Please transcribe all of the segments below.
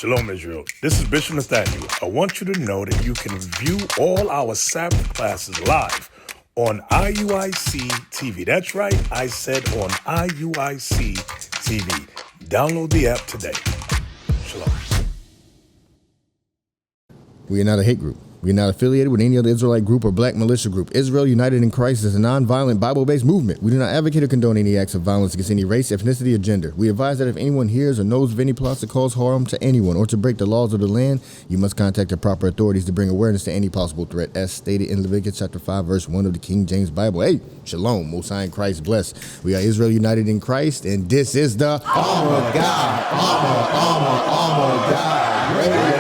Shalom, Israel. This is Bishop Nathaniel. I want you to know that you can view all our Sabbath classes live on IUIC TV. That's right, I said on IUIC TV. Download the app today. Shalom. We are not a hate group. We are not affiliated with any other Israelite group or black militia group. Israel United in Christ is a non-violent, Bible-based movement. We do not advocate or condone any acts of violence against any race, ethnicity, or gender. We advise that if anyone hears or knows of any plots to cause harm to anyone or to break the laws of the land, you must contact the proper authorities to bring awareness to any possible threat, as stated in Leviticus chapter 5, verse 1 of the King James Bible. Hey, shalom, Most High in Christ bless. We are Israel United in Christ, and this is the Armor of God, Armor of God Radio.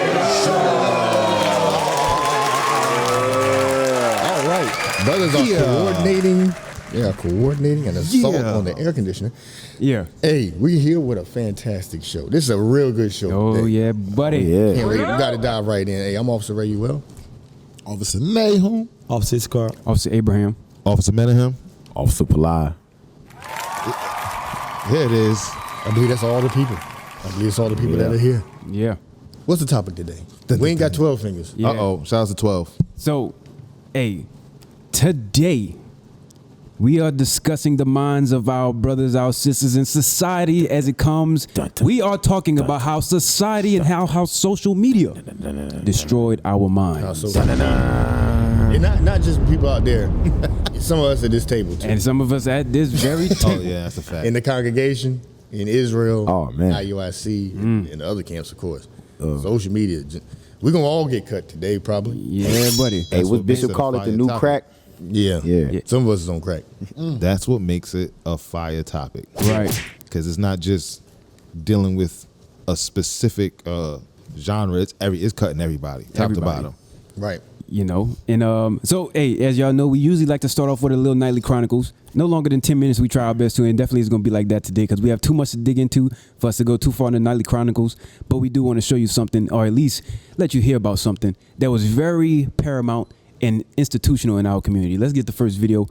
Brothers are coordinating. They are coordinating an assault on the air conditioner. Yeah. Hey, we here with a fantastic show. This is a real good show. Oh, yeah, buddy. Yeah. Can't wait. We got to dive right in. Hey, I'm Officer Ray Uwell. Officer Nahum. Officer Iskar. Officer Abraham. Officer Menahem. Officer Palai. Here it is. I believe that's all the people. I believe it's all the people that are here. Yeah. What's the topic today? We ain't got 12 fingers. Yeah. Uh-oh. Shout out to 12. So, hey, today we are discussing the minds of our brothers, our sisters in society as it comes. We are talking about how society and how social media destroyed our minds. And not just people out there. Some of us at this table, too. And some of us at this very table. Oh, yeah, that's a fact. In the congregation, in Israel, Oh, man. IUIC, and the other camps, of course. Social media. We're going to all get cut today, probably. Yeah, buddy. Hey, what what makes Bishop it a called it, the fire new topic. crack? Yeah. Yeah. Some of us is on crack. That's what makes it a fire topic. Right. Because it's not just dealing with a specific genre. It's cutting everybody, top Everybody. to bottom. Right. You know, and so, hey, as y'all know, we usually like to start off with a little nightly chronicles. No longer than 10 minutes, we try our best to, and definitely it's going to be like that today because we have too much to dig into for us to go too far in the nightly chronicles. But we do want to show you something, or at least let you hear about something that was very paramount and institutional in our community. Let's get the first video.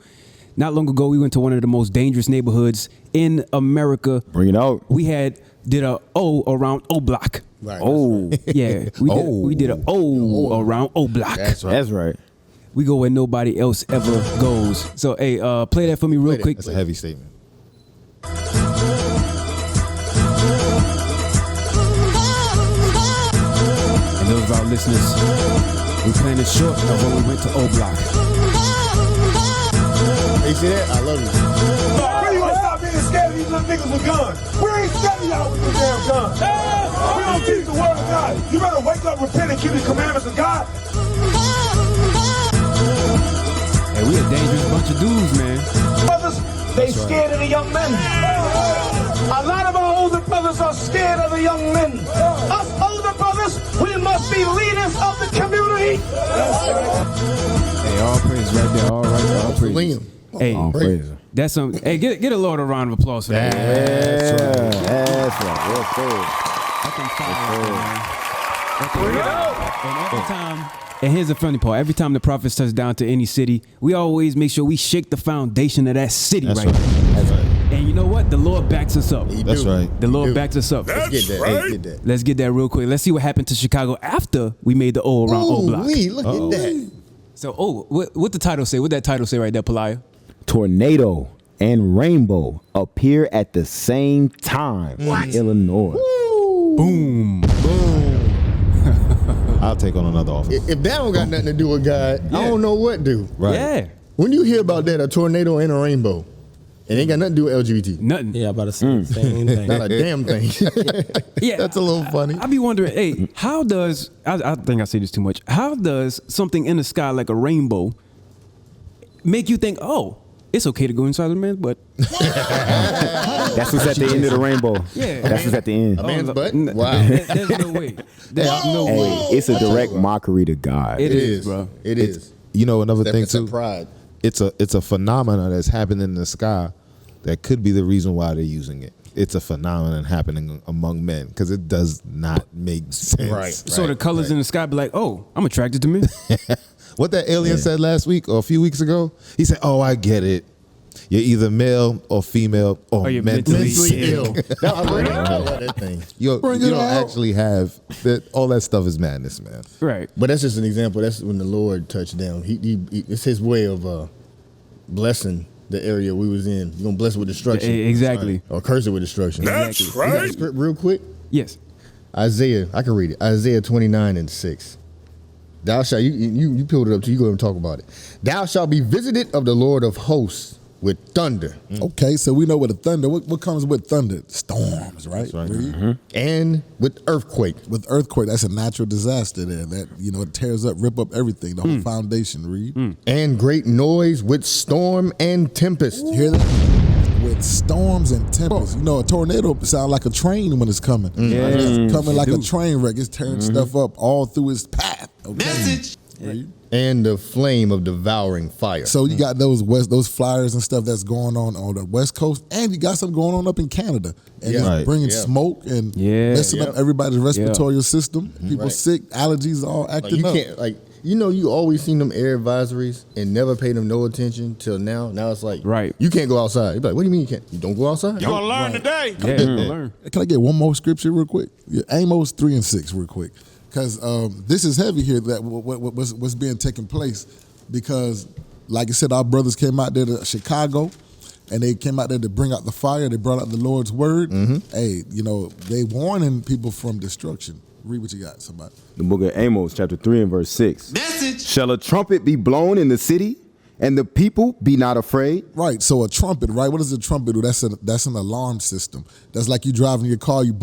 Not long ago, we went to one of the most dangerous neighborhoods in America. Bring it out. We did a O around O Block. Right. Oh, Yeah, we did a O around O Block. That's right. that's right. We go where nobody else ever goes. So, hey, play that for me real quick. That's a heavy statement. And those of our listeners, we playing it short of when we went to O Block. Hey, see that? I love you. When you gonna stop being scared of these little niggas with guns? We ain't scared of y'all with these damn guns. We don't teach the word of God. You better wake up, repent, and keep the commandments of God. Hey, we a dangerous bunch of dudes, man. Brothers, they scared of the young men. A lot of our older brothers are scared of the young men. Us older brothers, we must be leaders of the community. Hey, all praise right there. All right, all praise. Liam. Hey, Oh, praise. that's some. Hey, get a Lord a round of applause for that. That's right. Yes, sir. And every time, and here's the funny part: every time the prophets touch down to any city, we always make sure we shake the foundation of that city, That's right? right. That's right. And you know what? The Lord backs us up. That's right. The Lord backs us up. Let's get that. Let's get that. Let's get that real quick. Let's see what happened to Chicago after we made the O around O Block. Look at that. So, what the title say? What that title say right there, Palaya? Tornado and rainbow appear at the same time in Illinois. Boom. I'll take on another office. If that don't got nothing to do with God, I don't know what do. Right. Yeah. When you hear about that, a tornado and a rainbow, it ain't got nothing to do with LGBT. Nothing. Yeah, about the same thing. Not a damn thing. Yeah. That's a little funny. I be wondering, hey, how does, I think I say this too much, how does something in the sky like a rainbow make you think, oh, it's okay to go inside a man's butt? That's what's at the end of the rainbow. Yeah. That's what's at the end. A man's butt? N- Wow. There's no way. There's no Hey, way. it's a direct mockery to God. It is, bro. It is. You know, another thing That's a too. pride. It's a phenomenon that's happening in the sky that could be the reason why they're using it. It's a phenomenon happening among men because it does not make sense. Right. So the colors in the sky be like, oh, I'm attracted to men. What that alien said last week or a few weeks ago, he said, "Oh, I get it. You're either male or female or you're mentally mentally ill. I love that thing. You Bring it don't out. actually have that. All that stuff is madness, man. Right. But that's just an example. That's when the Lord touched down. He it's his way of blessing the area we was in. You're gonna bless it with destruction. Exactly. Or curse it with destruction. That's You got a right. script real quick? Yes. Isaiah, I can read it. Isaiah 29:6. Thou shalt, you peeled it up to you go and talk about it. Thou shalt be visited of the Lord of hosts with thunder Okay, so we know what the thunder. What comes with thunder? Storms, right? Read. and with earthquake. With earthquake, that's a natural disaster there. That it tears up, rip up everything, the whole foundation. Read. And great noise with storm and tempest. Hear that? With storms and tempests. A tornado sounds like a train when it's coming. Yeah. It's coming like a do. train wreck. It's tearing stuff up all through its path. Okay? Message. Read. And the flame of devouring fire. So you got those flyers and stuff that's going on the West Coast, and you got something going on up in Canada, and Yeah. it's Right. bringing Yeah. smoke and Yeah. messing up everybody's respiratory system. People Right. sick, allergies all Like acting you up. can't you always seen them air advisories and never paid them no attention till now. Now it's like Right. you can't go outside. You're like, what do you mean you can't? You don't go outside? You gonna learn today. Yeah. Learn. Can I get one more scripture real quick? Yeah, Amos 3:6 real quick, because this is heavy here. That what's being taken place, because like I said, our brothers came out there to Chicago, and they came out there to bring out the fire. They brought out the Lord's word. Hey, they warning people from destruction. Read what you got, somebody. The book of Amos, chapter 3 and verse 6. Shall a trumpet be blown in the city, and the people be not afraid? Right, so a trumpet, right? What does a trumpet do? That's an alarm system. That's like you driving your car, you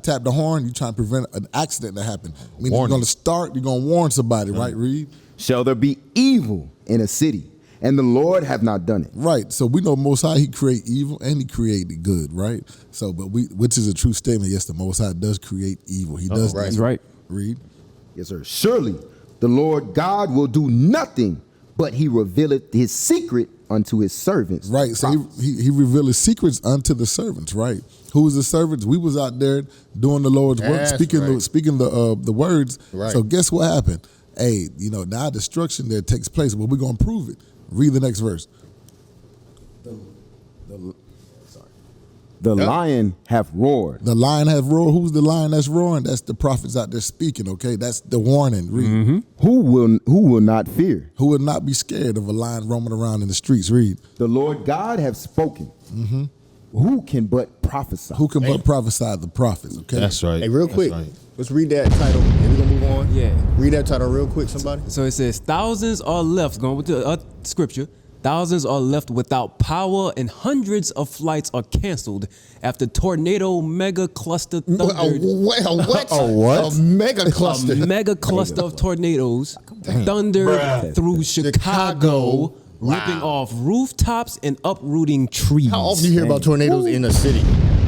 tap the horn, you trying to prevent an accident to happen. I mean, you're going to start, you're going to warn somebody, right? Read. Shall there be evil in a city, and the Lord have not done it? Right, so we know Most High, He create evil and He created good, right? So, which is a true statement. Yes, the Most High does create evil. He does. right. That's right. Read. Yes, sir. Surely the Lord God will do nothing, but He revealeth His secret unto His servants. Right, so he revealed His secrets unto the servants, right? Who was the servants? We was out there doing the Lord's work, That's speaking right. the words. Right. So guess what happened? Hey, now destruction there takes place, but we're going to prove it. Read the next verse. The lion hath roared. The lion hath roared. Who's the lion that's roaring? That's the prophets out there speaking, okay? That's the warning. Read. Who will not fear? Who would not be scared of a lion roaming around in the streets? Read. The Lord God hath spoken. Who can but prophesy? Who can but prophesy the prophets, okay? That's right. Hey, real That's quick, right. let's read that title and we're gonna move on. Yeah. Read that title real quick, somebody. So it says, thousands are left, going with the scripture, thousands are left without power and hundreds of flights are canceled after tornado mega cluster thundered. A mega cluster. A mega cluster of tornadoes thundered through Chicago, ripping off rooftops and uprooting trees. How often do you hear about tornadoes in a city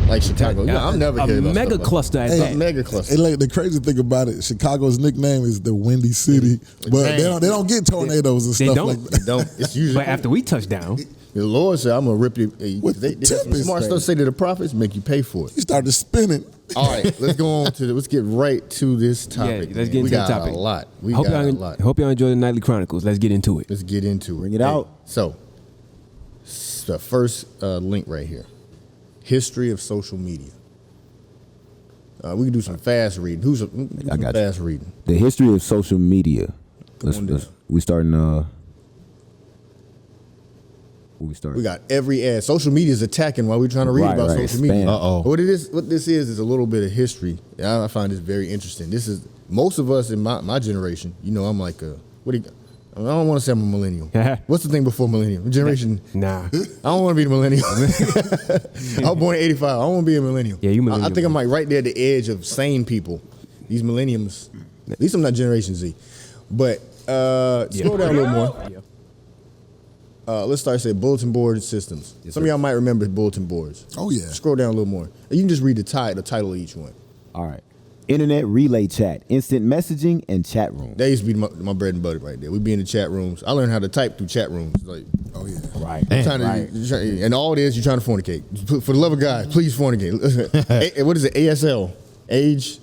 like Chicago? Yeah, I'm never hearing a about mega stuff like cluster at that. that. A mega cluster. And like the crazy thing about it, Chicago's nickname is the Windy City, but they don't get tornadoes and They stuff don't. like that. Don't. It's usually But after we touch down, the Lord said, "I'm gonna rip you." With They got some tempest, smart man. stuff to say to the prophets, make you pay for it. You started spinning. All right, let's go on to let's get right to this topic. yeah, let's man. get into we the got topic. a lot. We hope got a y'all, lot. hope y'all enjoy the Nightly Chronicles. Let's get into it. Let's get into it. Bring it out. So, the first link right here: history of social media. We can do some fast reading. Who's some I got you. fast reading? The history of social media. on down. We starting. Where we start? We got every ad. Social media is attacking while we're trying to read Right, about right. social media. Spam. Uh-oh. What this is a little bit of history. I find this very interesting. This is most of us in my generation. I'm like I don't want to say I'm a millennial. What's the thing before millennial? Generation. Nah. I don't want to be the millennial. I was born in '85. I don't want to be a millennial. Yeah, you I millennial. think I'm like right there at the edge of sane people. These millenniums. At least I'm not Generation Z. But scroll down a little more. Yeah. Let's start saying bulletin board systems. Some of y'all might remember bulletin boards. Oh yeah. Scroll down a little more. You can just read the title of each one. All right. Internet relay chat, instant messaging, and chat room. That used to be my bread and butter right there. We'd be in the chat rooms. I learned how to type through chat rooms. Like, Oh yeah. Right. and all it is, you're trying to fornicate. For the love of God, please fornicate. What is it? ASL, age,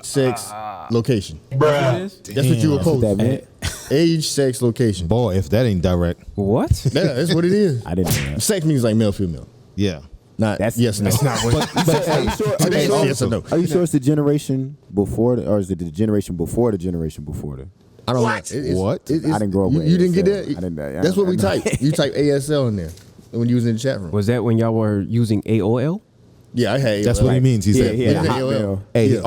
sex, location. What it is? That's what you were That's what that posting. meant. Age, sex, location. Boy, if that ain't direct. What? Yeah, that's what it is. I didn't know that. Sex means like male, female. Yeah. Not That's- yes, no. that's not what. But are you sure? Today, yes or no. Are you sure it's the generation before, or is it the generation before the generation before the? I don't know. It's- What? it's- I didn't grow up You, with you didn't get ASL. that? I didn't- I That's what we don't- type. You type ASL in there when you was in the chat room. Was that when y'all were using AOL? Yeah, I had. That's what he means. He Yeah, said. yeah, Yeah, the AOL. Hotmail. Hey, Yeah.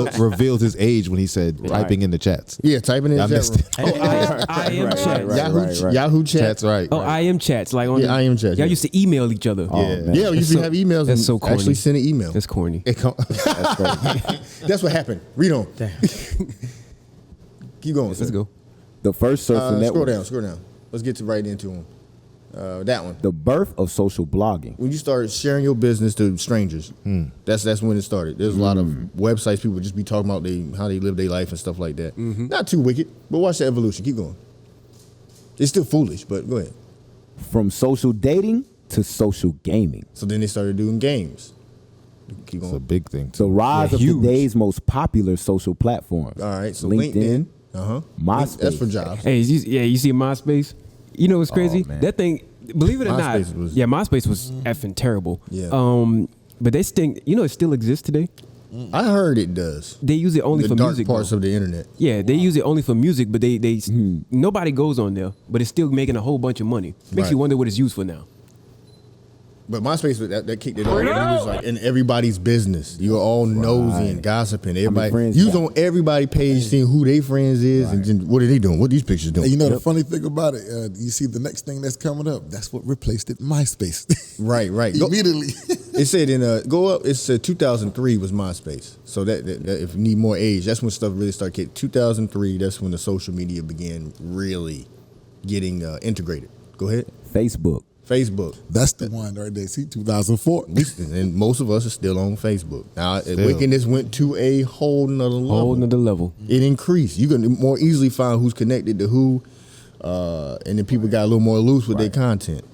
officer revealed his age when he said typing in the chats. Yeah, typing in the I chat missed room. it. I am chats. right. Yahoo chat. That's right. Oh, I am chats. Like on Yeah, I am chats, Y'all yeah. used to email each other. Oh, Yeah. man. Yeah, we used to so- have emails that's and so corny. actually send an email. That's corny. It come- That's crazy. That's what happened. Read on. Keep going. Let's go. The first surfing network. Scroll down. Let's get right into them. That one. The birth of social blogging. When you start sharing your business to strangers, that's when it started. There's a lot of websites people would just be talking about how they live their life and stuff like that. Not too wicked, but watch the evolution. Keep going. It's still foolish, but go ahead. From social dating to social gaming. So then they started doing games. Keep It's a going. big thing. The rise of huge. today's most popular social platforms. All right. So LinkedIn. Uh-huh. MySpace. That's for jobs. Hey, you see MySpace? You know what's crazy? man. That thing, believe it or MySpace not, was- MySpace was effing terrible. Yeah. But they stink. You know, it still exists today. I heard it does. They use it only The for dark music. parts though. of the internet. Yeah, they use it only for music, but they nobody goes on there, but it's still making a whole bunch of money. Makes Right. you wonder what it's used for now. But MySpace, that kicked it off. It was like in everybody's business. You were all nosy and gossiping. Everybody, friends you you was got? on everybody page seeing who they friends is and then what are they doing? What these pictures doing? And you know the funny thing about it, you see the next thing that's coming up. That's what replaced it, MySpace. Right. Go- Immediately. It said go up. It said 2003 was MySpace. So that if you need more age, that's when stuff really started kicking. 2003. That's when the social media began really getting integrated. Go ahead. Facebook. Facebook. That's the one right there. See, 2004. And most of us are still on Facebook. Now, Still. wickedness went to a whole nother level. Whole nother level. It increased. You can more easily find who's connected to who, and then people got a little more loose with their content,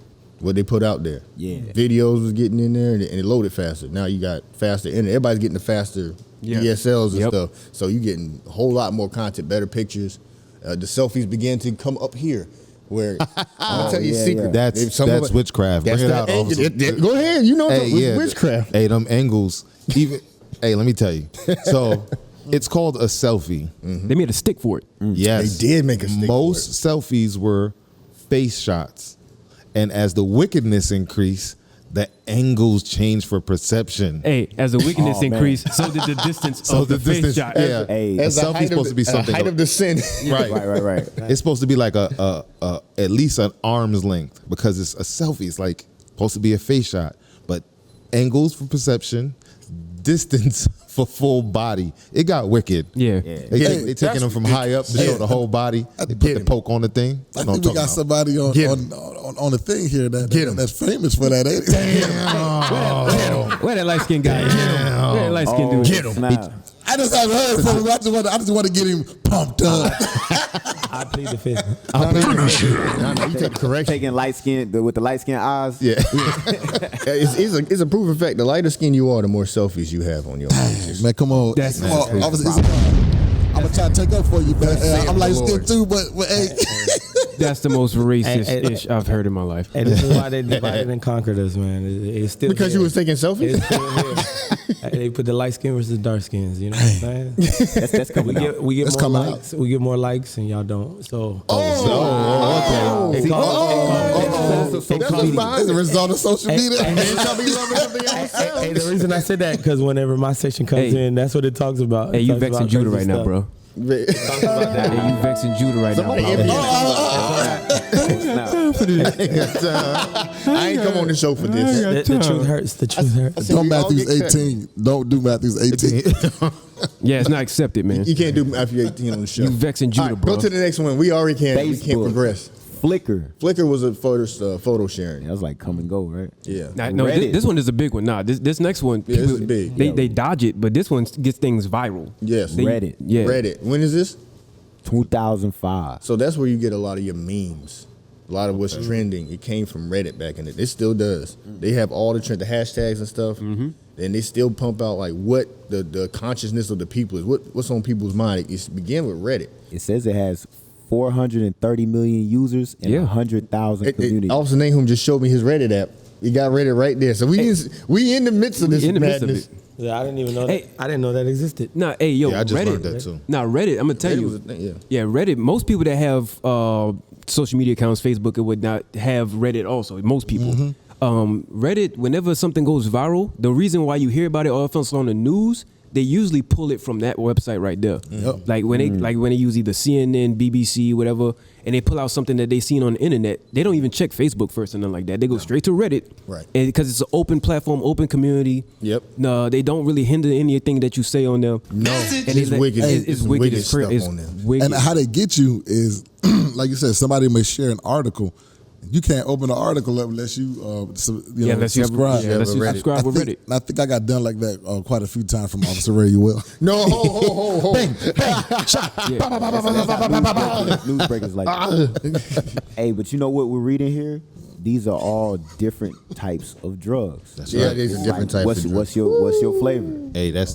what they put out there. Yeah. Videos was getting in there, and it loaded faster. Now you got faster internet. Everybody's getting the faster Yeah. DSLs and Yep. stuff. So you getting a whole lot more content, better pictures. The selfies began to come up here. Where I'll tell you a yeah, secret. yeah. That's witchcraft. Bring it out, officer. Go ahead. You know Hey, yeah, witchcraft. Hey, them angles. Even. Hey, let me tell you. So it's called a selfie. They made a stick for it. Yes, They did make a stick Most selfies were face shots, and as the wickedness increased, the angles changed for perception. Hey, as the wickedness Oh, man. increased, so did the distance So of the face distance, shot. yeah. Hey. A As the selfie's height supposed of to be the- something. height of the sin. Right. Right. It's supposed to be like a at least an arm's length because it's a selfie. It's like supposed to be a face shot, but angles for perception, distance for full body. It got wicked. Yeah. They taking them from high up to show the whole body. They put the poke on the thing. I know what think we I'm got talking somebody on Get on the thing here that's famous for that, ain't it? Where that light skinned guy? Is? Where that light skinned dude? Get him. Nah. I just haven't heard from him. I just want to get him pumped up. I plead the fifth. You take correction. Taking light skin with the light skin eyes. Yeah. It's a proven fact. The lighter skin you are, the more selfies you have on your pictures. Man, come on. That's Come on. Officer, I'm gonna try to take up for you, man. I'm light skinned too, but hey. That's the most racist Hey, ish I've heard in my life. And this is why they divided and conquered us, man. It's still Because here. you was taking selfies? It's still here. They put the light skin versus dark skins. You know what I'm saying? That's coming out. We get That's more coming out. likes. We get more likes, and y'all don't. So Okay. It comes- That's what's behind As a it. result of social media. Hey, the reason I said that because whenever my section comes Hey. in, that's what it talks about. Hey, It you talks vexing about Judah crazy right now, stuff. bro. Hey, you vexing Judah right now. Somebody bro. empty I ain't come on the show for this. The truth hurts. The truth hurts. Don't we all Matthews get cut. 18. Don't do Matthews 18. Yeah, it's not accepted, man. You can't do after you're 18 on the show. You vexing Judah, All right, bro. Go to the next one. We already can't. We can't Facebook. progress. Flickr. Flickr was a photo sharing. That was like come and go, right? Yeah. No, Reddit. this one is a big one. Nah, this next one, Yeah, this is big. They dodge it, but this one gets things viral. Yes. Reddit. Yeah. Reddit. When is this? 2005. So that's where you get a lot of your memes. A lot of what's trending. It came from Reddit back in it. It still does. They have all the hashtags and stuff. and they still pump out like what the consciousness of the people is. What's on people's mind? It begin with Reddit. It says it has 430 million users and 100,000 communities. Officer Nahum just showed me his Reddit app. He got Reddit right there. So we in the midst of this madness. Yeah, I didn't even know that. I didn't know that existed. Nah, hey, yo, Yeah, I just Reddit. learned that too. Nah, Reddit, I'm gonna tell Reddit you. was a thing, yeah, Reddit. Most people that have social media accounts, Facebook, it would not have Reddit. Also, most people. Reddit. Whenever something goes viral, the reason why you hear about it, or if it's on the news, they usually pull it from that website right there. Yep. Like when they use either CNN, BBC, whatever, and they pull out something that they seen on the internet, they don't even check Facebook first or nothing like that. They go straight to Reddit, Right. And because it's an open platform, open community. Yep. No, they don't really hinder anything that you say on there. No, And it's wicked. It's wicked. wicked It's crazy. stuff It's on there. wicked. And how they get you is, like you said, somebody may share an article. You can't open the article up unless you, unless you unless you subscribe. unless you subscribe with Reddit. I think I got done like that quite a few times from Officer Ray Well. No, ho. Bang, shot. Newsbreakers like that. Hey, but you know what we're reading here? These are all different types of drugs. That's Yeah, right. these are different types What's of drugs. what's your flavor? Hey, that's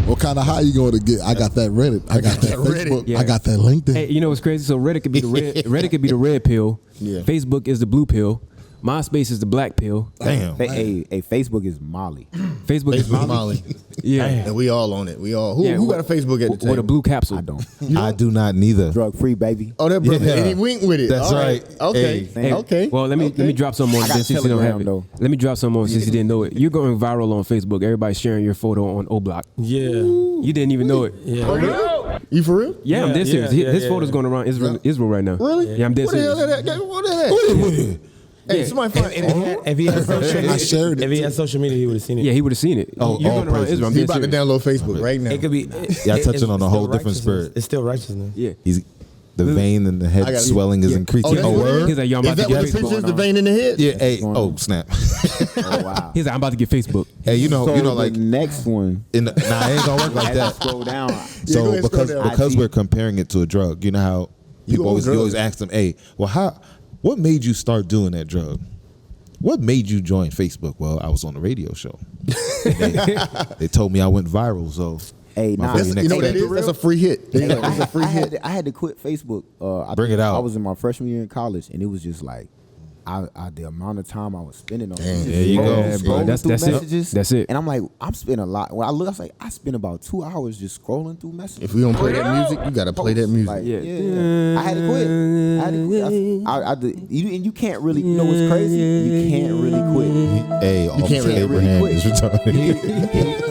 What kind of high you going to get? I got that Reddit. I got that Reddit. Facebook. Yeah. I got that LinkedIn. Hey, you know what's crazy? So Reddit could be the red pill. Yeah. Facebook is the blue pill. MySpace is the black pill. damn. Hey, Facebook is Molly. Facebook is Facebook Molly. Molly. Yeah. And we all on it. We all. Who got a Facebook at the table? With a blue capsule. I don't. I do not neither. Drug free, baby. Oh, that brother. Yeah. And he winked with it. That's All right. Okay. Hey. Okay. Well, let me drop something on I got since you don't have Telegram, it. though. Let me drop something on since you didn't know it. You're going viral on Facebook. Everybody's sharing your photo on O-Block. Yeah. You didn't even know it. Yeah. You for real? Yeah, I'm dead serious. yeah, His yeah, photo's going around Israel right now. Really? Yeah, I'm dead What the hell serious. that? What the heck? Hey, somebody find. If he had social media, I shared it, if he had social media, he would have seen it. Yeah, he would have seen it. Oh, You're all going around praises. Israel. I'm He dead about to serious. download Facebook right now. It could be. Y'all touching on a it's whole still different righteousness. spirit. It's still righteousness. Yeah. He's the vein in the head I got- swelling is increasing. Oh, that's what it is? He's like, yo, I'm Is about that to what get the picture is? Facebook. The vein in the head? Yeah. Hey. going Oh on? snap. Oh wow. He's like, I'm about to get Facebook. Hey, you know, So like the next one. nah, it ain't gonna work like As I that. scroll down. go So ahead, because scroll down. because we're comparing it to a drug, you know how people on always you drugs. always ask them, hey, well, what made you start doing that drug? What made you join Facebook? Well, I was on the radio show. They told me I went viral, so Hey, my nah, very You next know what step. that is? That's a free hit. Hey, That's a free hit. I had to quit Facebook. Bring it out. I was in my freshman year in college, and it was just like, the amount of time I was spending on Damn. it. There you go. Scrolling bro. That's through it. messages. That's it. And I'm like, I'm spending a lot. When I look, I was like, I spent about 2 hours just scrolling through messages. If we don't play that music, you gotta play that music. Like, Yeah. I had to quit. I did, and you can't really. You know what's crazy? You can't really quit. Hey, Officer really Abraham quit. is retarded.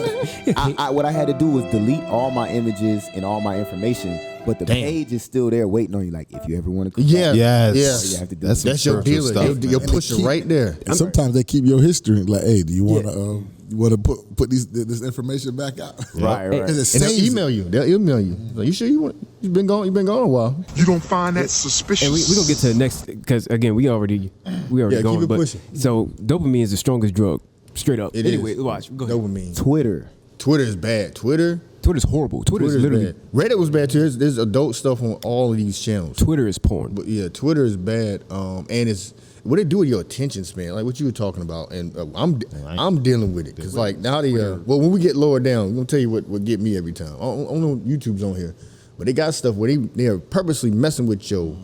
What I had to do was delete all my images and all my information, but the page is still there waiting on you. Like, if you ever want to click Yeah. Yes. Yeah. you have to do That's it. That's your spiritual dealer. stuff, You'll man. push it right there. and sometimes they keep your history. Like, hey, do you want to put this information back out? Right. And it And saves they'll email you. They'll email you. Like, you sure you want? You've been gone a while. You don't find that suspicious? And we gonna get to the next because again we already Yeah, keep going. it But pushing. so dopamine is the strongest drug, straight up. It anyway, is. watch. Go ahead. Dopamine. Twitter. Twitter is bad. Twitter's Twitter's horrible. Twitter's literally bad. Reddit was bad too. There's adult stuff on all of these channels. Twitter is porn. But yeah, Twitter is bad. And it's what it do with your attention span, like what you were talking about. And I'm dealing with it because like now well when we get lower down, I'm gonna tell you what get me every time. I don't know YouTube's on here, but they got stuff where they are purposely messing with your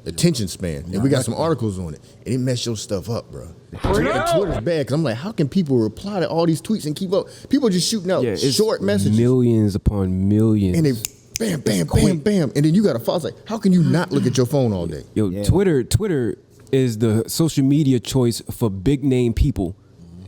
attention span, and we got some articles on it, and it mess your stuff up, bro. And Twitter's bad because I'm like, how can people reply to all these tweets and keep up? People just shooting out Yeah, it's short messages, millions upon millions. and they bam, bam, bam, bam, and then you got to follow. It's like, how can you not look at your phone all day? Yo, Yeah. Twitter is the social media choice for big name people.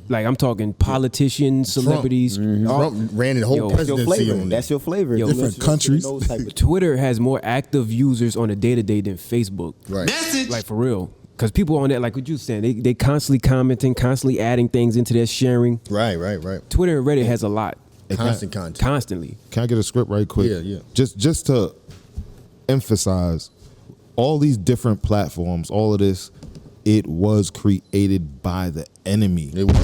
Like I'm talking politicians, celebrities. all- Trump ran the whole Yo, That's your presidency flavor. on That's your flavor. Yo, Different countries. Those type of Twitter has more active users on a day to day than Facebook. Right. Like for real. Because people on that, like what you saying, they constantly commenting, constantly adding things into their sharing. Right. Twitter and Reddit has a lot. Constant content. Constantly. Can I get a script right quick? Yeah. Just to emphasize, all these different platforms, all of this, it was created by the enemy. It was.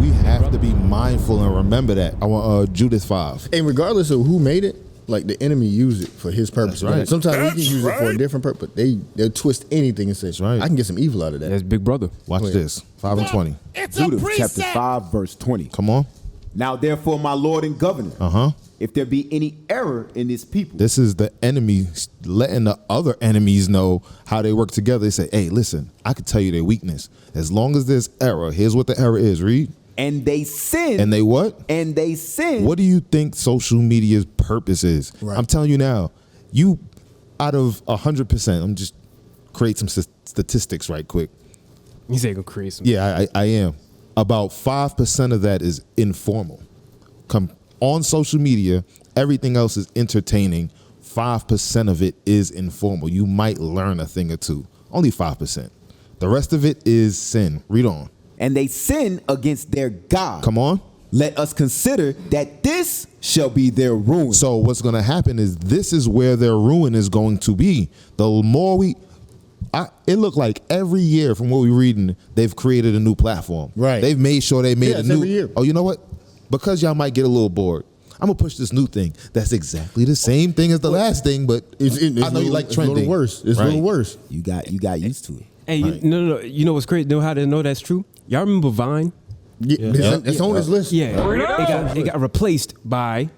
We have to be mindful and remember that. I want Judith 5. And regardless of who made it, like the enemy use it for his purpose. That's right. Sometimes we can use it for a different purpose. They'll twist anything and say, right. I can get some evil out of that. That's Big Brother. Watch this. 5 and 20. Judah chapter 5 verse 20. Come on. Now therefore, my Lord and Governor, if there be any error in this people, This is the enemy letting the other enemies know how they work together. They say, hey, listen, I can tell you their weakness. As long as there's error, here's what the error is. Read. and they sin, And they what? and they sin. What do you think social media's purpose is? Right. I'm telling you now, you out of 100%, I'm just create some statistics right quick. You say go create some. Yeah, I am. About 5% of that is informal. Come on social media, everything else is entertaining. 5% of it is informal. You might learn a thing or two. Only 5%. The rest of it is sin. Read on. And they sin against their God. Come on. Let us consider that this shall be their ruin. So what's going to happen is this is where their ruin is going to be. The more it looked like every year from what we're reading, they've created a new platform. Right. They've made sure they made a new. Every year. Oh, you know what? Because y'all might get a little bored, I'm gonna push this new thing. That's exactly the same thing as the last thing, but I know you like trending. It's a little worse. It's a little worse. You got used to it. Hey, no. You know what's crazy? Know how to know that's true? Y'all remember Vine? It's on his list. Yeah. It got replaced by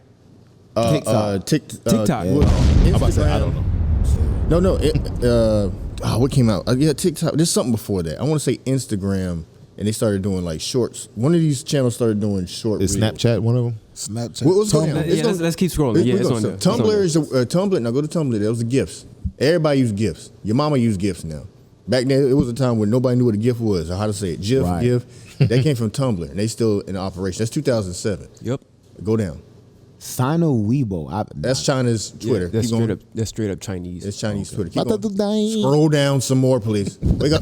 TikTok. TikTok. I'm about to say I don't know. No. What came out? Yeah, TikTok. There's something before that. I want to say Instagram, and they started doing like shorts. One of these channels started doing short. Is reels. Snapchat one of them? Snapchat. What's going on? Yeah, let's keep scrolling. Yeah, it's on there. Tumblr is Tumblr. Now go to Tumblr. Those are gifts. Everybody use gifts. Your mama used gifts now. Back then, it was a time when nobody knew what a GIF was or how to say it. GIF, Right. GIF. That came from Tumblr, and they still in operation. That's 2007. Yep. Go down. Sino Weibo. That's China's Twitter. That's Keep going. That's straight up Chinese. It's Chinese Twitter. Keep going. Scroll down some more, please. Wake up.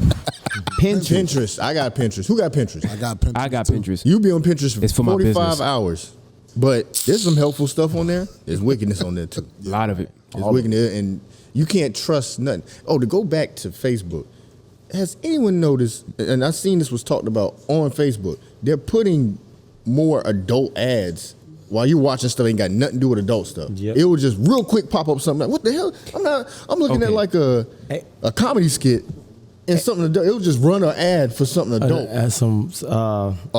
Pinterest. I got Pinterest. Who got Pinterest? I got Pinterest. I got too. Pinterest. You be on Pinterest for It's for my 45 business. hours. But there's some helpful stuff on there. There's wickedness on there too. A lot of it. There's wickedness, and you can't trust nothing. Oh, to go back to Facebook, has anyone noticed, and I've seen this was talked about on Facebook, they're putting more adult ads while you're watching stuff ain't got nothing to do with adult stuff. Yep. It would just real quick pop up something like, what the hell? I'm looking at Okay. like a comedy skit and something adult. It would just run an ad for something adult. I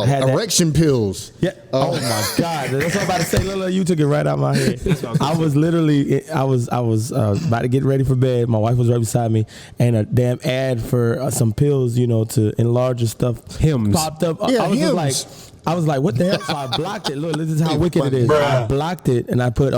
had that- Erection pills. Yeah. Oh my God. That's what I'm about to say. Look, you took it right out my head. I was literally, I was about to get ready for bed. My wife was right beside me, and a damn ad for some pills, to enlarge your stuff. Hymns. Popped up. Yeah, I was hymns. I was like, what the hell? So I blocked it. Look, this is how wicked it is. I blocked it and I put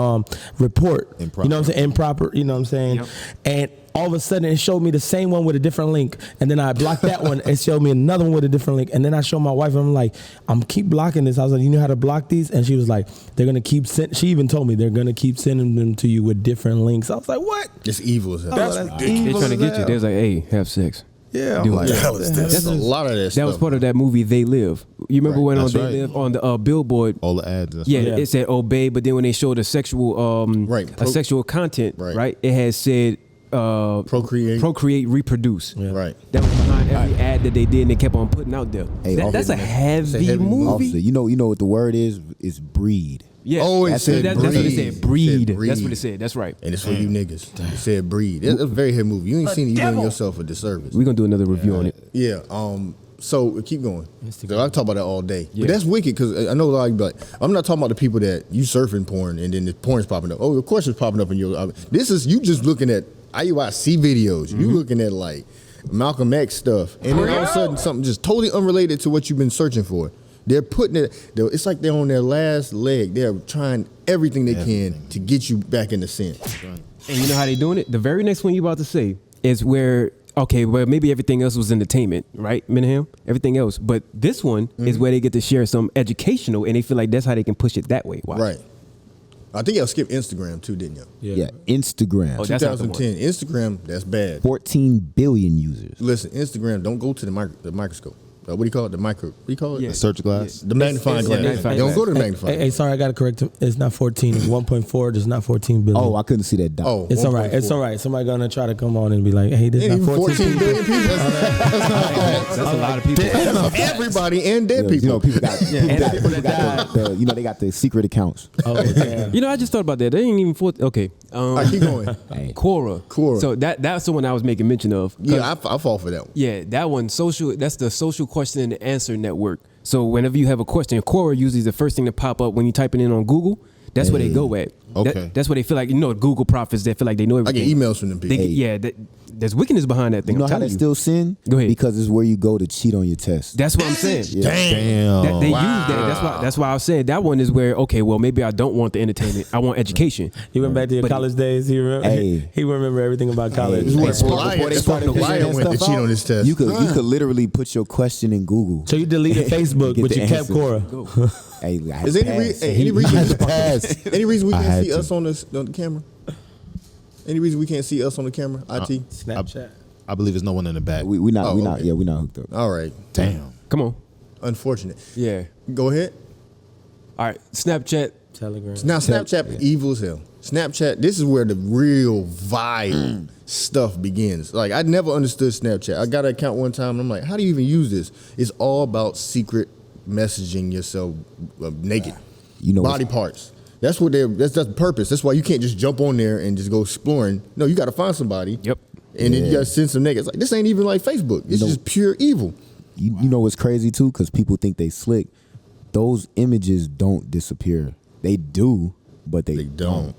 report. Improper. You know what I'm saying? Improper. You know what I'm saying? Yep. And all of a sudden it showed me the same one with a different link. And then I blocked that one. It showed me another one with a different link. And then I showed my wife, and I'm like, I'm keep blocking this. I was like, you know how to block these? And she was like, they're going to keep sending. She even told me they're going to keep sending them to you with different links. I was like, what? It's evil as hell. That's They're evil trying to as get you. hell. They was like, hey, have sex. Yeah, I'm Do like, it. what the hell? That's a lot of that stuff. That was part of that movie They Live. You remember when on That's They right. Live on the billboard? All the ads. That's Yeah, right. it said obey, but then when they showed a sexual sexual content, Right. it had said Procreate. reproduce. Right. That was behind every ad that they did, and they kept on putting out there. Hey, That's a heavy heavy movie. Officer, you know what the word is? Is breed. Yeah. Oh, it That's said That's what it breed. said. Breed. It said That's breed. what it said. That's right. And it's for you niggas. It said breed. It's a very heavy movie. You ain't seen it. You doing yourself a disservice. We're gonna do another review on it. Yeah. So keep going. So I talk about that all day. Yeah. But that's wicked because I know a lot of you be like, I'm not talking about the people that you surfing porn and then the porn's popping up. Oh, of course it's popping up in your. This is you just looking at IUIC videos. You looking at like Malcolm X stuff, and then all of a sudden something just totally unrelated to what you've been searching for. They're putting it. It's like they're on their last leg. They're trying everything they can to get you back into sin. And you know how they doing it? The very next one you about to say is where maybe everything else was entertainment, right, Minahem? Everything else, but this one is where they get to share some educational, and they feel like that's how they can push it that way. Why? Right. I think y'all skipped Instagram too, didn't you? Yeah. Instagram. Oh, that's not the one. 2010. Instagram, that's bad. 14 billion users. Listen, Instagram, don't go to the microscope. what do you call it? The micro. What do you call it? Yeah. The search glass. The magnifying glass. magnifying Don't go glass. to the magnifying. Hey, sorry, I got to correct him. It's not 14. It's 1.4. There's not 14 billion. Oh, I couldn't see that dot. Oh, it's all right. 1.4. It's all right. Somebody gonna try to come on and be like, "Hey, this Ain't not even 14." 14 billion people. That's a lot of people. Everybody and dead people. You know, people got they got the secret accounts. Oh, yeah. You know, I just thought about that. They ain't even 14. Okay. All right, keep going. Quora. So that's the one I was making mention of. Yeah, I fall for that one. Yeah, that one, that's the social question and answer network. So whenever you have a question, Quora usually is the first thing to pop up when you type it in on Google. That's where they go at. Okay. That's where they feel like, Google prophets, they feel like they know I everything. get emails from them people. There's wickedness behind that thing. You know I'm how telling that's still sin? Go ahead. Because it's where you go to cheat on your test. That's what I'm saying. Yeah. Damn. They use that. That's why I said that one is where, okay, well, maybe I don't want the entertainment. I want education. He went back to your But- college days. He remember. Hey. He remember everything about college. This is where Before they started Lion figuring went to stuff cheat out, on his test. You could literally put your question in Google. So you deleted Facebook, Get but the you kept answer. Quora. Hey, I had Is to there any, pass. any reason? pass. Any reason we I can't had see to. us on the camera? Any reason we can't see us on the camera? IT. Snapchat. I believe there's no one in the back. We not okay. we not hooked up. All right. Damn. Come on. Unfortunate. Yeah. Go ahead. All right. Snapchat. Telegram. Now Snapchat evil as hell. Snapchat. This is where the real vile stuff begins. Like I never understood Snapchat. I got an account one time and I'm like, how do you even use this? It's all about secret messaging yourself naked. You know body parts. That's what that's the purpose. That's why you can't just jump on there and just go exploring. No, you got to find somebody. Yep. And then you got to send some niggas. It's like this ain't even like Facebook. It's just pure evil. You know what's crazy too? Because people think they slick. Those images don't disappear. They do, but they don't.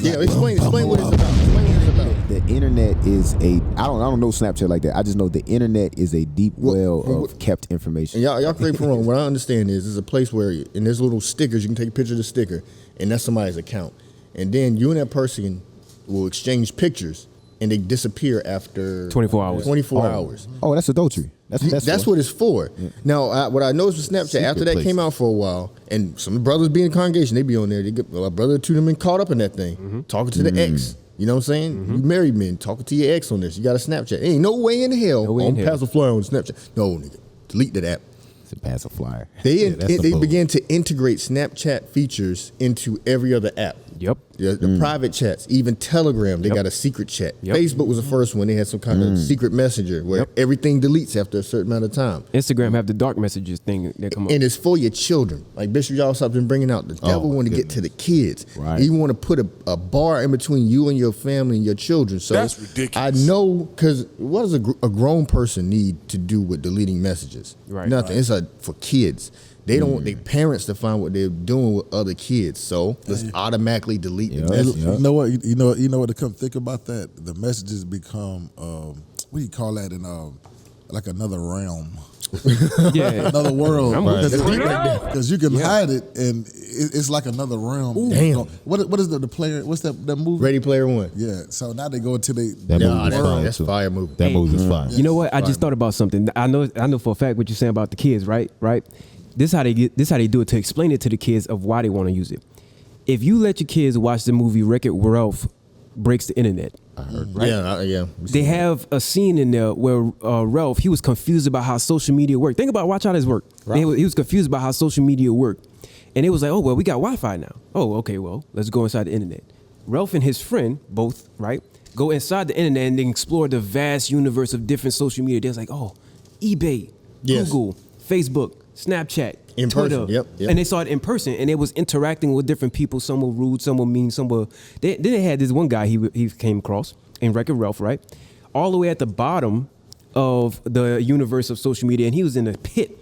Yeah, explain what it's about. Explain what it's about. The internet is I don't know Snapchat like that. I just know the internet is a deep well of kept information. And y'all correct me wrong. What I understand is there's a place where and there's little stickers. You can take a picture of the sticker, and that's somebody's account. And then you and that person will exchange pictures, and they disappear after 24 hours. 24 hours. Oh, that's adultery. That's what it's for. Yeah. Now, what I noticed with Snapchat, after that came out for a while, and some brothers be in the congregation, they be on there. They get a brother or two of them been caught up in that thing, talking to the ex. You know what I'm saying? You married men talking to your ex on this. You got a Snapchat. Ain't no way in hell on pass a flyer on Snapchat. No, nigga, delete that app. It's a pass a flyer. They began to integrate Snapchat features into every other app. Yep. The private chats, even Telegram, they got a secret chat. Yep. Facebook was the first one. They had some kind of secret messenger where everything deletes after a certain amount of time. Instagram have the dark messages thing that come up. And it's for your children. Like Bishop Josiah been bringing out. The devil want to get to the kids. Right. He want to put a bar in between you and your family and your children. So That's ridiculous. I know, because what does a grown person need to do with deleting messages? Right. Nothing. It's for kids. They don't want their parents to find what they're doing with other kids. So let's automatically delete the message. You know what? You know what? To come think about that, the messages become what do you call that in like another realm, Yeah. another world. Right. Because you can hide it, and it's like another realm. Ooh, damn. What is the player? What's that movie? Ready Player One. Yeah. So now they go into That Nah, movie is fire. that's too. fire movie. That movie is fire. You know what? I just thought about something. I know for a fact what you're saying about the kids, right? This how they do it to explain it to the kids of why they want to use it. If you let your kids watch the movie Wreck-It Ralph Breaks the Internet, I heard. Right? Yeah. They have a scene in there where Ralph, he was confused about how social media worked. Think about watch how this worked. He was confused about how social media worked. And it was like, oh, well, we got Wi-Fi now. Oh, okay, well, let's go inside the internet. Ralph and his friend, both, right, go inside the internet and then explore the vast universe of different social media. There's like, oh, eBay, Google, Facebook, Snapchat, In Twitter. person, yep. And they saw it in person, and they was interacting with different people. Some were rude, some were mean, some were... Then they had this one guy he came across in Wreck-It Ralph, right? All the way at the bottom of the universe of social media, and he was in a pit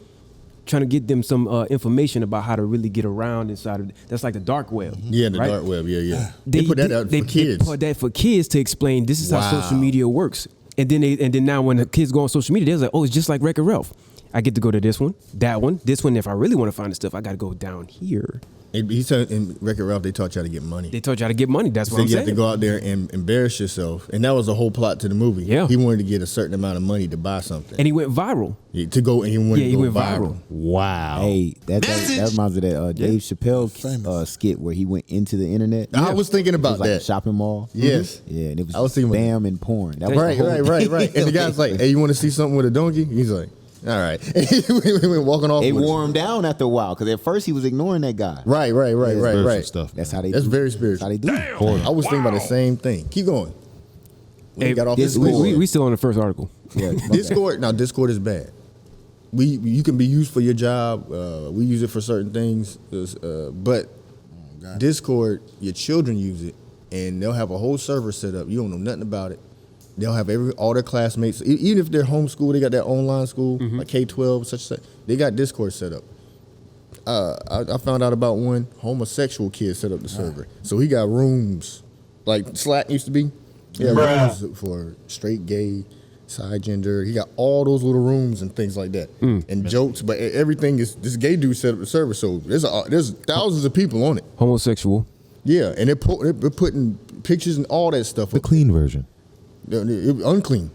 trying to get them some information about how to really get around inside of... That's like the dark web. Yeah, the right? dark web, yeah. They put that out for kids. They put that for kids to explain this is how social media works. And then now when the kids go on social media, they're like, oh, it's just like Wreck-It Ralph. I get to go to this one, that one, this one. If I really want to find the stuff, I got to go down here. He said in Wreck-It Ralph, they taught you how to get money. They taught you how to get money. That's what I'm you saying. have to go out there and embarrass yourself. And that was the whole plot to the movie. Yeah. He wanted to get a certain amount of money to buy something. And he went viral. He went viral. Wow. Hey, that reminds me of that Dave Chappelle skit where he went into the internet. I was thinking about it was like that. a shopping mall. Yes. Yeah, and it was I was thinking about spam and porn. That was Right. And the guy's like, hey, you want to see something with a donkey? He's like, All right. We went walking off. They with wore him down after a while because at first he was ignoring that guy. Right. Stuff. That's how they. That's do. very That's spiritual. how they do. I was thinking about the same thing. Keep going. We got off this this. We still on the first article. Yeah, Discord. Now Discord is bad. You can be used for your job. We use it for certain things, but Discord, your children use it, and they'll have a whole server set up. You don't know nothing about it. They'll have all their classmates, even if they're homeschooled, they got their online school, like K-12, such. They got Discord set up. I found out about one homosexual kid set up the server, so he got rooms like Slack used to be. Yeah, rooms for straight, gay, side gender. He got all those little rooms and things like that, and jokes. But everything is this gay dude set up the server, so there's thousands of people on it. Homosexual. Yeah, and they're putting pictures and all that stuff. The clean version. Unclean.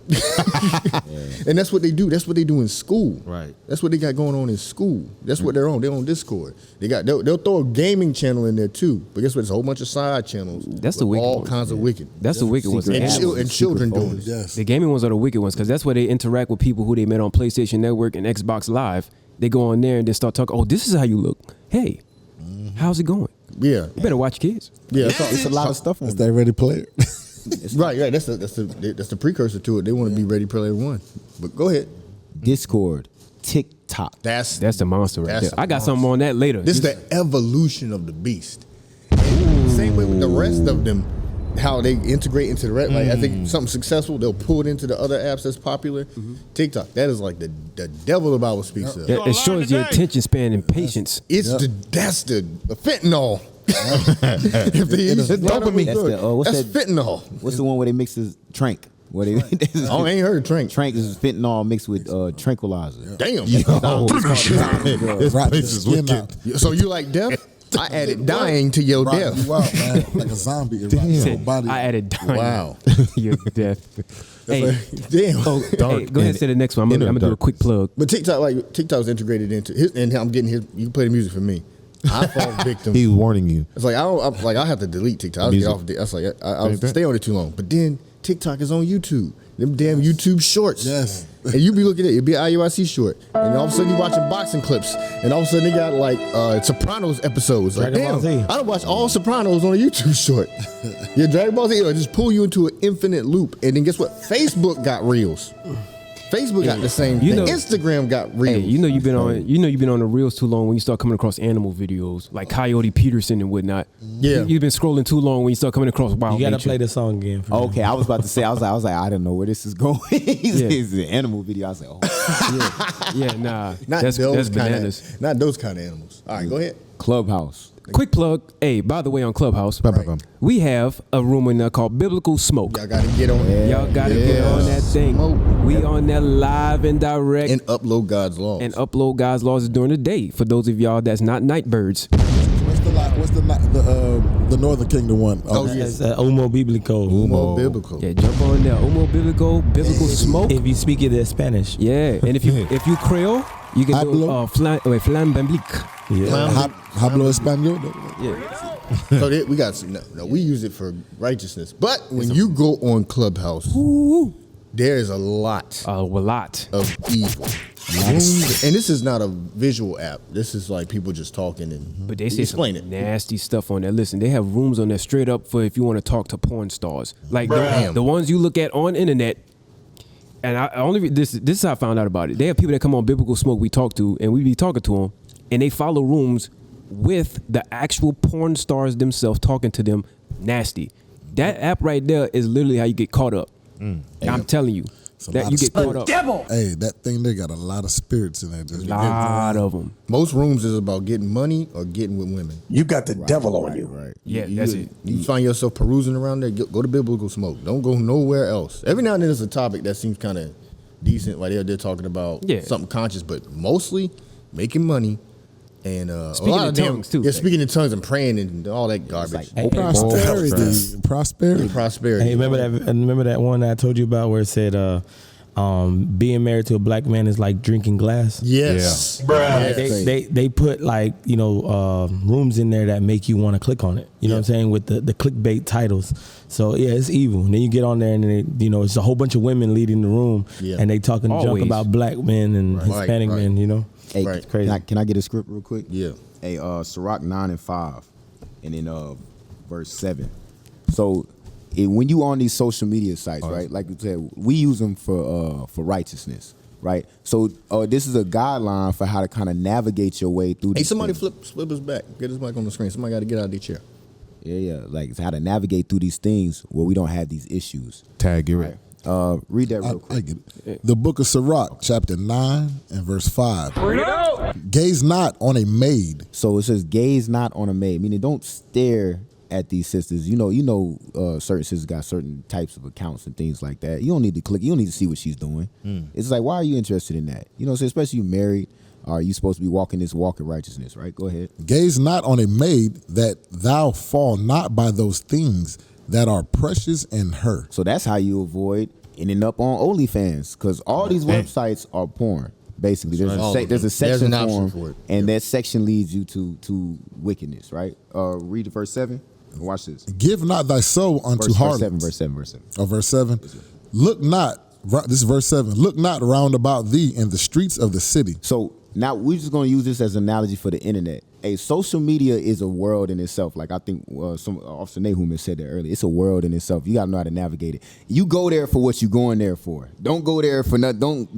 And that's what they do. That's what they do in school. Right. That's what they got going on in school. That's what they're on. They're on Discord. They'll throw a gaming channel in there too. But guess what? It's a whole bunch of side channels. That's the with wicked all ones. kinds of wicked. That's the wicked ones. And children doing it. Yes. The gaming ones are the wicked ones because that's where they interact with people who they met on PlayStation Network and Xbox Live. They go on there and they start talking. Oh, this is how you look. Hey, how's it going? Yeah. You better watch kids. Yeah. It's a lot of stuff on It's that Ready Player. Right. That's the precursor to it. They want to be Ready Player One. But go ahead. Discord, TikTok. That's That's the monster right That's there. the I got something on that later. This is the evolution of the beast. And same way with the rest of them, how they integrate into the rest. Like I think something successful, they'll pull it into the other apps that's popular. TikTok, that is like the devil the Bible speaks of. It shows your attention span and patience. It's that's the fentanyl. If they use dopamine, That's the, what's that's that- fentanyl. What's the one where they mix this trank? Where they I ain't heard of Trank. trank is fentanyl mixed with tranquilizer. Damn. This Right, place the is skin wicked. out. So you like death? I added dying to your Rock death. you out, man. Like a zombie. It rocks your whole body. I added dying. Wow. You're deaf. Hey, Damn. oh, hey, go ahead and say the next one. I'm gonna do a quick plug. But TikTok's integrated into his, and I'm getting his. You can play the music for me. I fall victim. He's warning you. It's like I have to delete TikTok. I'll get off. I was like, I'll stay on it too long. But then TikTok is on YouTube. Them damn YouTube shorts. Yes. And you be looking at it be an IUIC short, and all of a sudden you watching boxing clips, and all of a sudden they got like Sopranos episodes. Like, Dragon Ball damn, Z. I don't watch all Sopranos on a YouTube short. Yeah, Dragon Ball Z, it'll just pull you into an infinite loop, and then guess what? Facebook got reels. Facebook got the same You thing. know- Instagram got reels. Hey, you've been on the reels too long when you start coming across animal videos like Coyote Peterson and whatnot. Yeah. You've been scrolling too long when you start coming across wild You gotta nature. play the song again. For me. Okay, I was about to say, I was like, I don't know where this is going. It's an animal video. I was like, oh, Yeah, nah, Not that's those kind bananas. of, not those kind of animals. All right, go ahead. Clubhouse. Quick plug. Hey, by the way, on Clubhouse, Right. we have a room in there called Biblical Smoke. Y'all got to get on it Y'all gotta get on that thing. Smoke. We on there live and direct and upload God's laws. and upload God's laws during the day. For those of y'all that's not night birds, What's the Northern Kingdom one? Oh, Okay. yeah. It's Umo Biblico. More biblical. yeah, jump on there. Umo Biblical Smoke. If you speak it in Spanish. Yeah, and if you Creole, you can do Hablo. flan biblique. Hablo Espanol. Yeah, So we got some. No, we use it for righteousness. But when you go on Clubhouse, there is a lot a lot. of evil. Rooms, and this is not a visual app. This is like people just talking and But they say explain some it. nasty stuff on there. Listen, they have rooms on there straight up for if you want to talk to porn stars, like Damn. the ones you look at on internet. And I only this is how I found out about it. They have people that come on Biblical Smoke we talk to, and we be talking to them, and they follow rooms with the actual porn stars themselves talking to them. Nasty. That app right there is literally how you get caught up. I'm telling you, a that lot you of get caught up. Hey, that thing they got a lot of spirits in there. Just Lot of them. Most rooms is about getting money or getting with women. You got the devil on you. Right. Yeah, that's it. You find yourself perusing around there, go to Biblical Smoke. Don't go nowhere else. Every now and then there's a topic that seems kind of decent, like they're talking about something conscious, but mostly making money and Speaking a lot in of them, tongues, too. Yeah, speaking in tongues and praying and all that garbage. prosperity. Prosperity. Hey, remember that one that I told you about where it said being married to a black man is like drinking glass. Yes. Like, they put like rooms in there that make you want to click on it. You know what I'm saying, with the clickbait titles. So yeah, it's evil. And then you get on there and it's a whole bunch of women leading the room, and they talking junk about black men and Hispanic men. You know, hey, it's crazy. Can I get a script real quick? Yeah. Hey, Sirach 9:5, and then verse 7. So when you on these social media sites, right? Like you said, we use them for righteousness, right? So this is a guideline for how to kind of navigate your way through. Hey, these somebody things. flip his back. Get his mic on the screen. Somebody got to get out of their chair. Yeah, like it's how to navigate through these things where we don't have these issues. Tag, you're right. Read that real I quick. get it. The book of Sirach, chapter 9 and verse 5. Gaze not on a maid. So it says, gaze not on a maid, meaning don't stare at these sisters. You know, certain sisters got certain types of accounts and things like that. You don't need to click. You don't need to see what she's doing. It's like, why are you interested in that? You know, so especially you married, are you supposed to be walking this walk of righteousness, right? Go ahead. Gaze not on a maid, that thou fall not by those things that are precious in her. So that's how you avoid ending up on OnlyFans, because all these websites are porn. Basically, there's a section for it, and that section leads you to wickedness, right? Read verse 7. Watch this. Give not thy soul unto harlots. Verse 7. Oh, verse 7. Look not, this is verse 7. Look not round about thee in the streets of the city. So now we're just going to use this as an analogy for the internet. Social media is a world in itself. Like I think some Officer Nahum has said that earlier. It's a world in itself. You got to know how to navigate it. You go there for what you're going there for. Don't go there for nothing.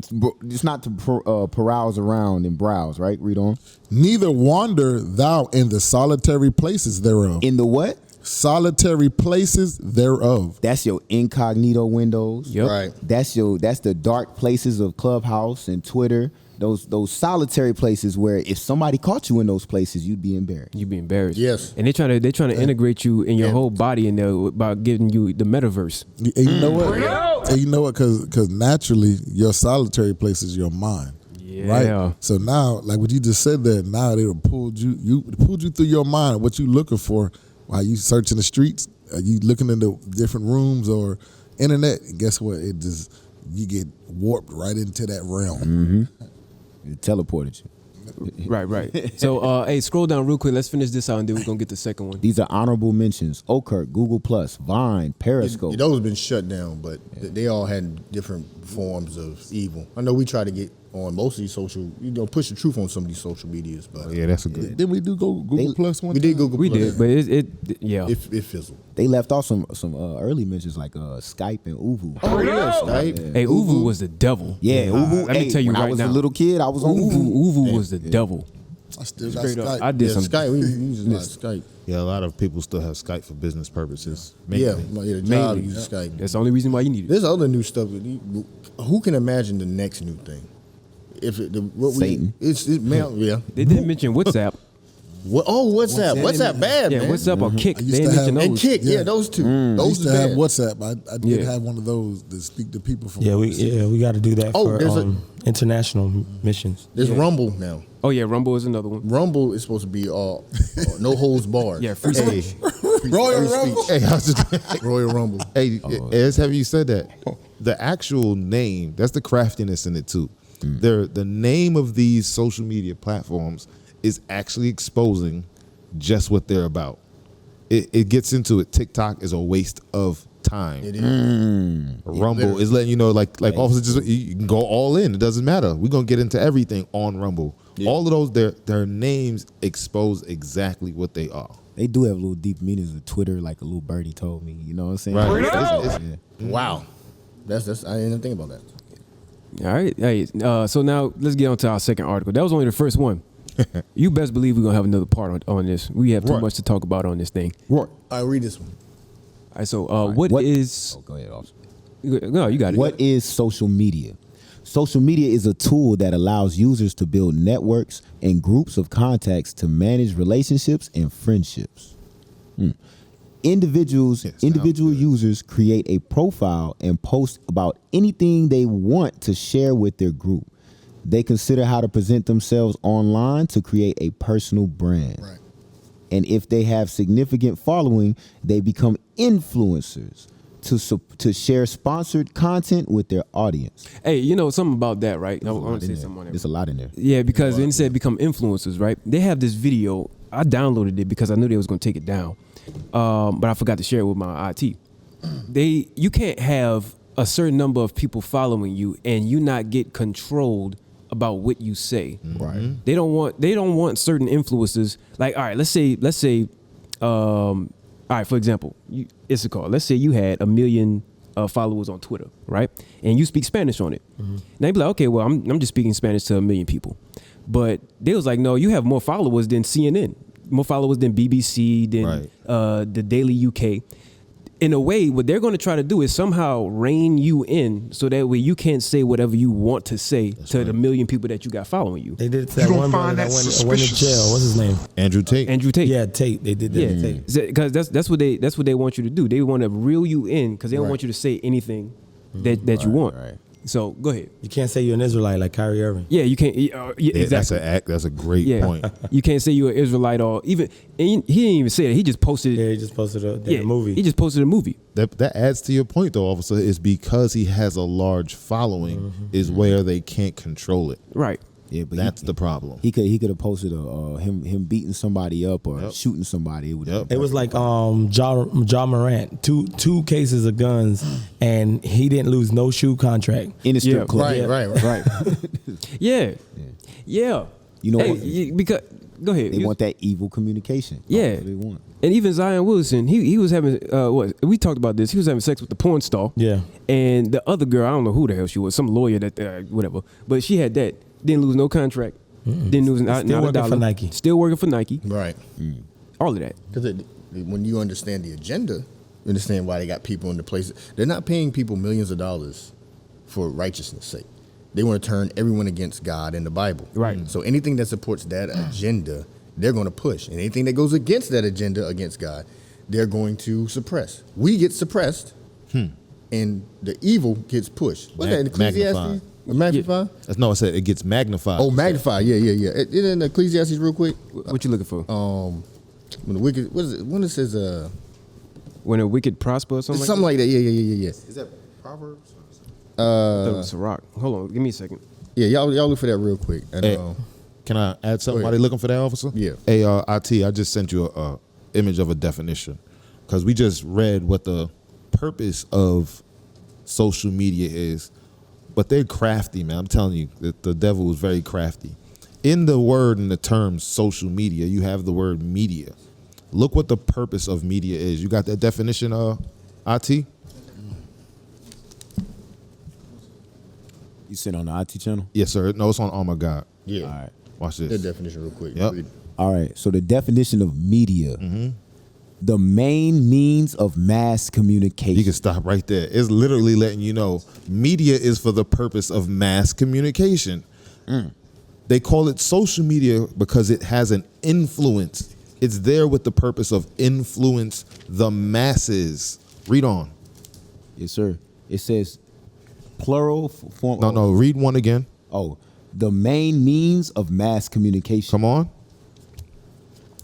It's not to carouse around and browse, right? Read on. Neither wander thou in the solitary places thereof. In the what? Solitary places thereof. That's your incognito windows. Yep. Right. That's the dark places of Clubhouse and Twitter. Those solitary places where if somebody caught you in those places, you'd be embarrassed. You'd be embarrassed. Yes. And they're trying to integrate you in your whole body in there by giving you the metaverse. And you know what? And you know what? Because naturally, your solitary place is your mind. Yeah. Right. So now, like what you just said there, now they pulled you through your mind, what you looking for while you searching the streets, you looking into different rooms or internet. And guess what? You get warped right into that realm. Mm-hmm. It teleported you. Right. So, hey, scroll down real quick. Let's finish this out, and then we're gonna get the second one. These are honorable mentions: Okert, Google Plus, Vine, Periscope. Those have been shut down, but they all had different forms of evil. I know we try to get on most of these push the truth on some of these social medias, but Yeah, that's a good. Didn't we do Google Plus one we time? did Google We Plus. did, but It fizzled. They left off some early mentions like Skype and Uvu. Oh yeah, Skype. Hey, Uvu was the devil. Yeah, Uvu. Let me tell you when right I was now. a little kid, I was on Uvu. Uvu was the devil. I still got Straight up. Skype. I did some. Skype. We use a lot of Skype. Yeah, a lot of people still have Skype for business purposes. Yeah, mainly. the job Mainly. uses Skype. That's the only reason why you need it. There's other new stuff. Who can imagine the next new thing? Satan. They didn't mention WhatsApp. WhatsApp. WhatsApp bad, Yeah, man. WhatsApp or Kick. I used They to didn't have- mention And those. Kick, yeah, those two. I Those used are to have bad. WhatsApp. I did Yeah. have one of those to speak to people from. Yeah, we got to do that Oh, for there's a- international missions. There's Rumble now. Oh yeah, Rumble is another one. Rumble is supposed to be no holds barred. Yeah, free speech. Royal Rumble. Hey, I was just, Royal Rumble. hey, as have you said that? The actual name, that's the craftiness in it too. The name of these social media platforms is actually exposing just what they're about. It gets into it. TikTok is a waste of time. It is. Rumble is letting you know, like officers, just you can go all in. It doesn't matter. We're gonna get into everything on Rumble. All of those, their names expose exactly what they are. They do have little deep meanings of Twitter, like a little birdie told me. You know what I'm saying? Right. Wow. That's I didn't even think about that. All right. Hey, so now let's get on to our second article. That was only the first one. You best believe we're gonna have another part on this. We have too much to talk about on this thing. Right. I read this one. All right. So what is? Oh, go ahead, officer. No, you got it. What is social media? Social media is a tool that allows users to build networks and groups of contacts to manage relationships and friendships. Individual users create a profile and post about anything they want to share with their group. They consider how to present themselves online to create a personal brand. Right. And if they have significant following, they become influencers. to share sponsored content with their audience. Hey, you know something about that, right? I want to say something on that. There's a lot in there. Yeah, because then it said become influencers, right? They have this video. I downloaded it because I knew they was going to take it down, but I forgot to share it with my IT. You can't have a certain number of people following you and you not get controlled about what you say. Right. They don't want certain influencers. Like, all right, let's say, all right, for example, Issachar, let's say you had 1 million followers on Twitter, right? And you speak Spanish on it. Now you'd be like, okay, well, I'm just speaking Spanish to 1 million people. But they was like, no, you have more followers than CNN, more followers than BBC, than the Daily UK. In a way, what they're going to try to do is somehow rein you in so that way you can't say whatever you want to say to the 1 million people that you got following you. They did it to that one brother that went to jail. What's his name? Andrew Tate. Yeah, Tate. They did that to Tate. Because that's what they want you to do. They want to reel you in because they don't want you to say anything that you want. Right. So go ahead. You can't say you're an Israelite like Kyrie Irving. Yeah, you can't. Exactly. That's a great point. You can't say you're an Israelite or even. And he didn't even say it. He just posted. Yeah, he just posted a movie. He just posted a movie. That adds to your point, though, officer. Is because he has a large following is where they can't control it. Right. Yeah, but that's the problem. He could have posted him beating somebody up or shooting somebody. It was like Ja Morant, two cases of guns, and he didn't lose no shoe contract in the strip club. Right. Yeah. You know what? Because go ahead. They want that evil communication. Yeah. That's what they want. And even Zion Wilson, he was having we talked about this. He was having sex with the porn star. Yeah. And the other girl, I don't know who the hell she was, some lawyer that whatever. But she had that. Didn't lose no contract. Didn't lose not a dollar. For Nike. Still working for Nike. Right. All of that. Because when you understand the agenda, you understand why they got people in the place. They're not paying people millions of dollars for righteousness' sake. They want to turn everyone against God and the Bible. Right. So anything that supports that agenda, they're going to push. And anything that goes against that agenda, against God, they're going to suppress. We get suppressed, and the evil gets pushed. What's that in Ecclesiastes? Magnify? No, I said it gets magnified. Oh, magnify. Yeah. It in Ecclesiastes real quick. What you looking for? When the wicked, what is it? When it says when a wicked prosper or something. Something like that. Yeah. Is that Proverbs? It's a rock. Hold on, give me a second. Yeah, y'all look for that real quick. And, Hey, can I add something while they looking for that, officer? Yeah. Hey, IT, I just sent you a image of a definition because we just read what the purpose of social media is. But they're crafty, man. I'm telling you, the devil is very crafty. In the word and the term social media, you have the word media. Look what the purpose of media is. You got that definition, IT? You sent on the IT channel? Yes, sir. No, it's on Oh My God. Yeah. All right. Watch this. The definition real quick. Yep. All right. So the definition of media, the main means of mass communication. You can stop right there. It's literally letting you know media is for the purpose of mass communication. They call it social media because it has an influence. It's there with the purpose of influence the masses. Read on. Yes, sir. It says plural form. No, read one again. Oh, the main means of mass communication. Come on.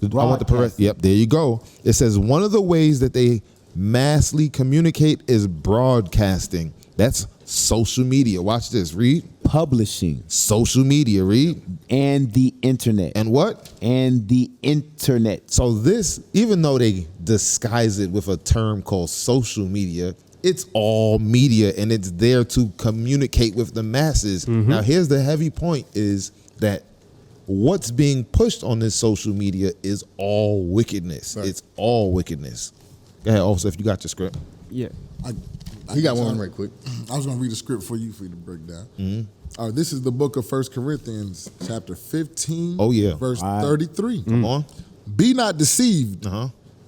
I want the correct. Yep, there you go. It says one of the ways that they massively communicate is broadcasting. That's social media. Watch this. Read. Publishing. Social media. Read. And the internet. And what? And the internet. So this, even though they disguise it with a term called social media, it's all media and it's there to communicate with the masses. Now, here's the heavy point is that what's being pushed on this social media is all wickedness. Right. It's all wickedness. Go ahead, officer, if you got your script. Yeah. He got one right quick. I was going to read a script for you to break down. This is the book of 1 Corinthians, chapter 15, verse 33. Come on. Be not deceived.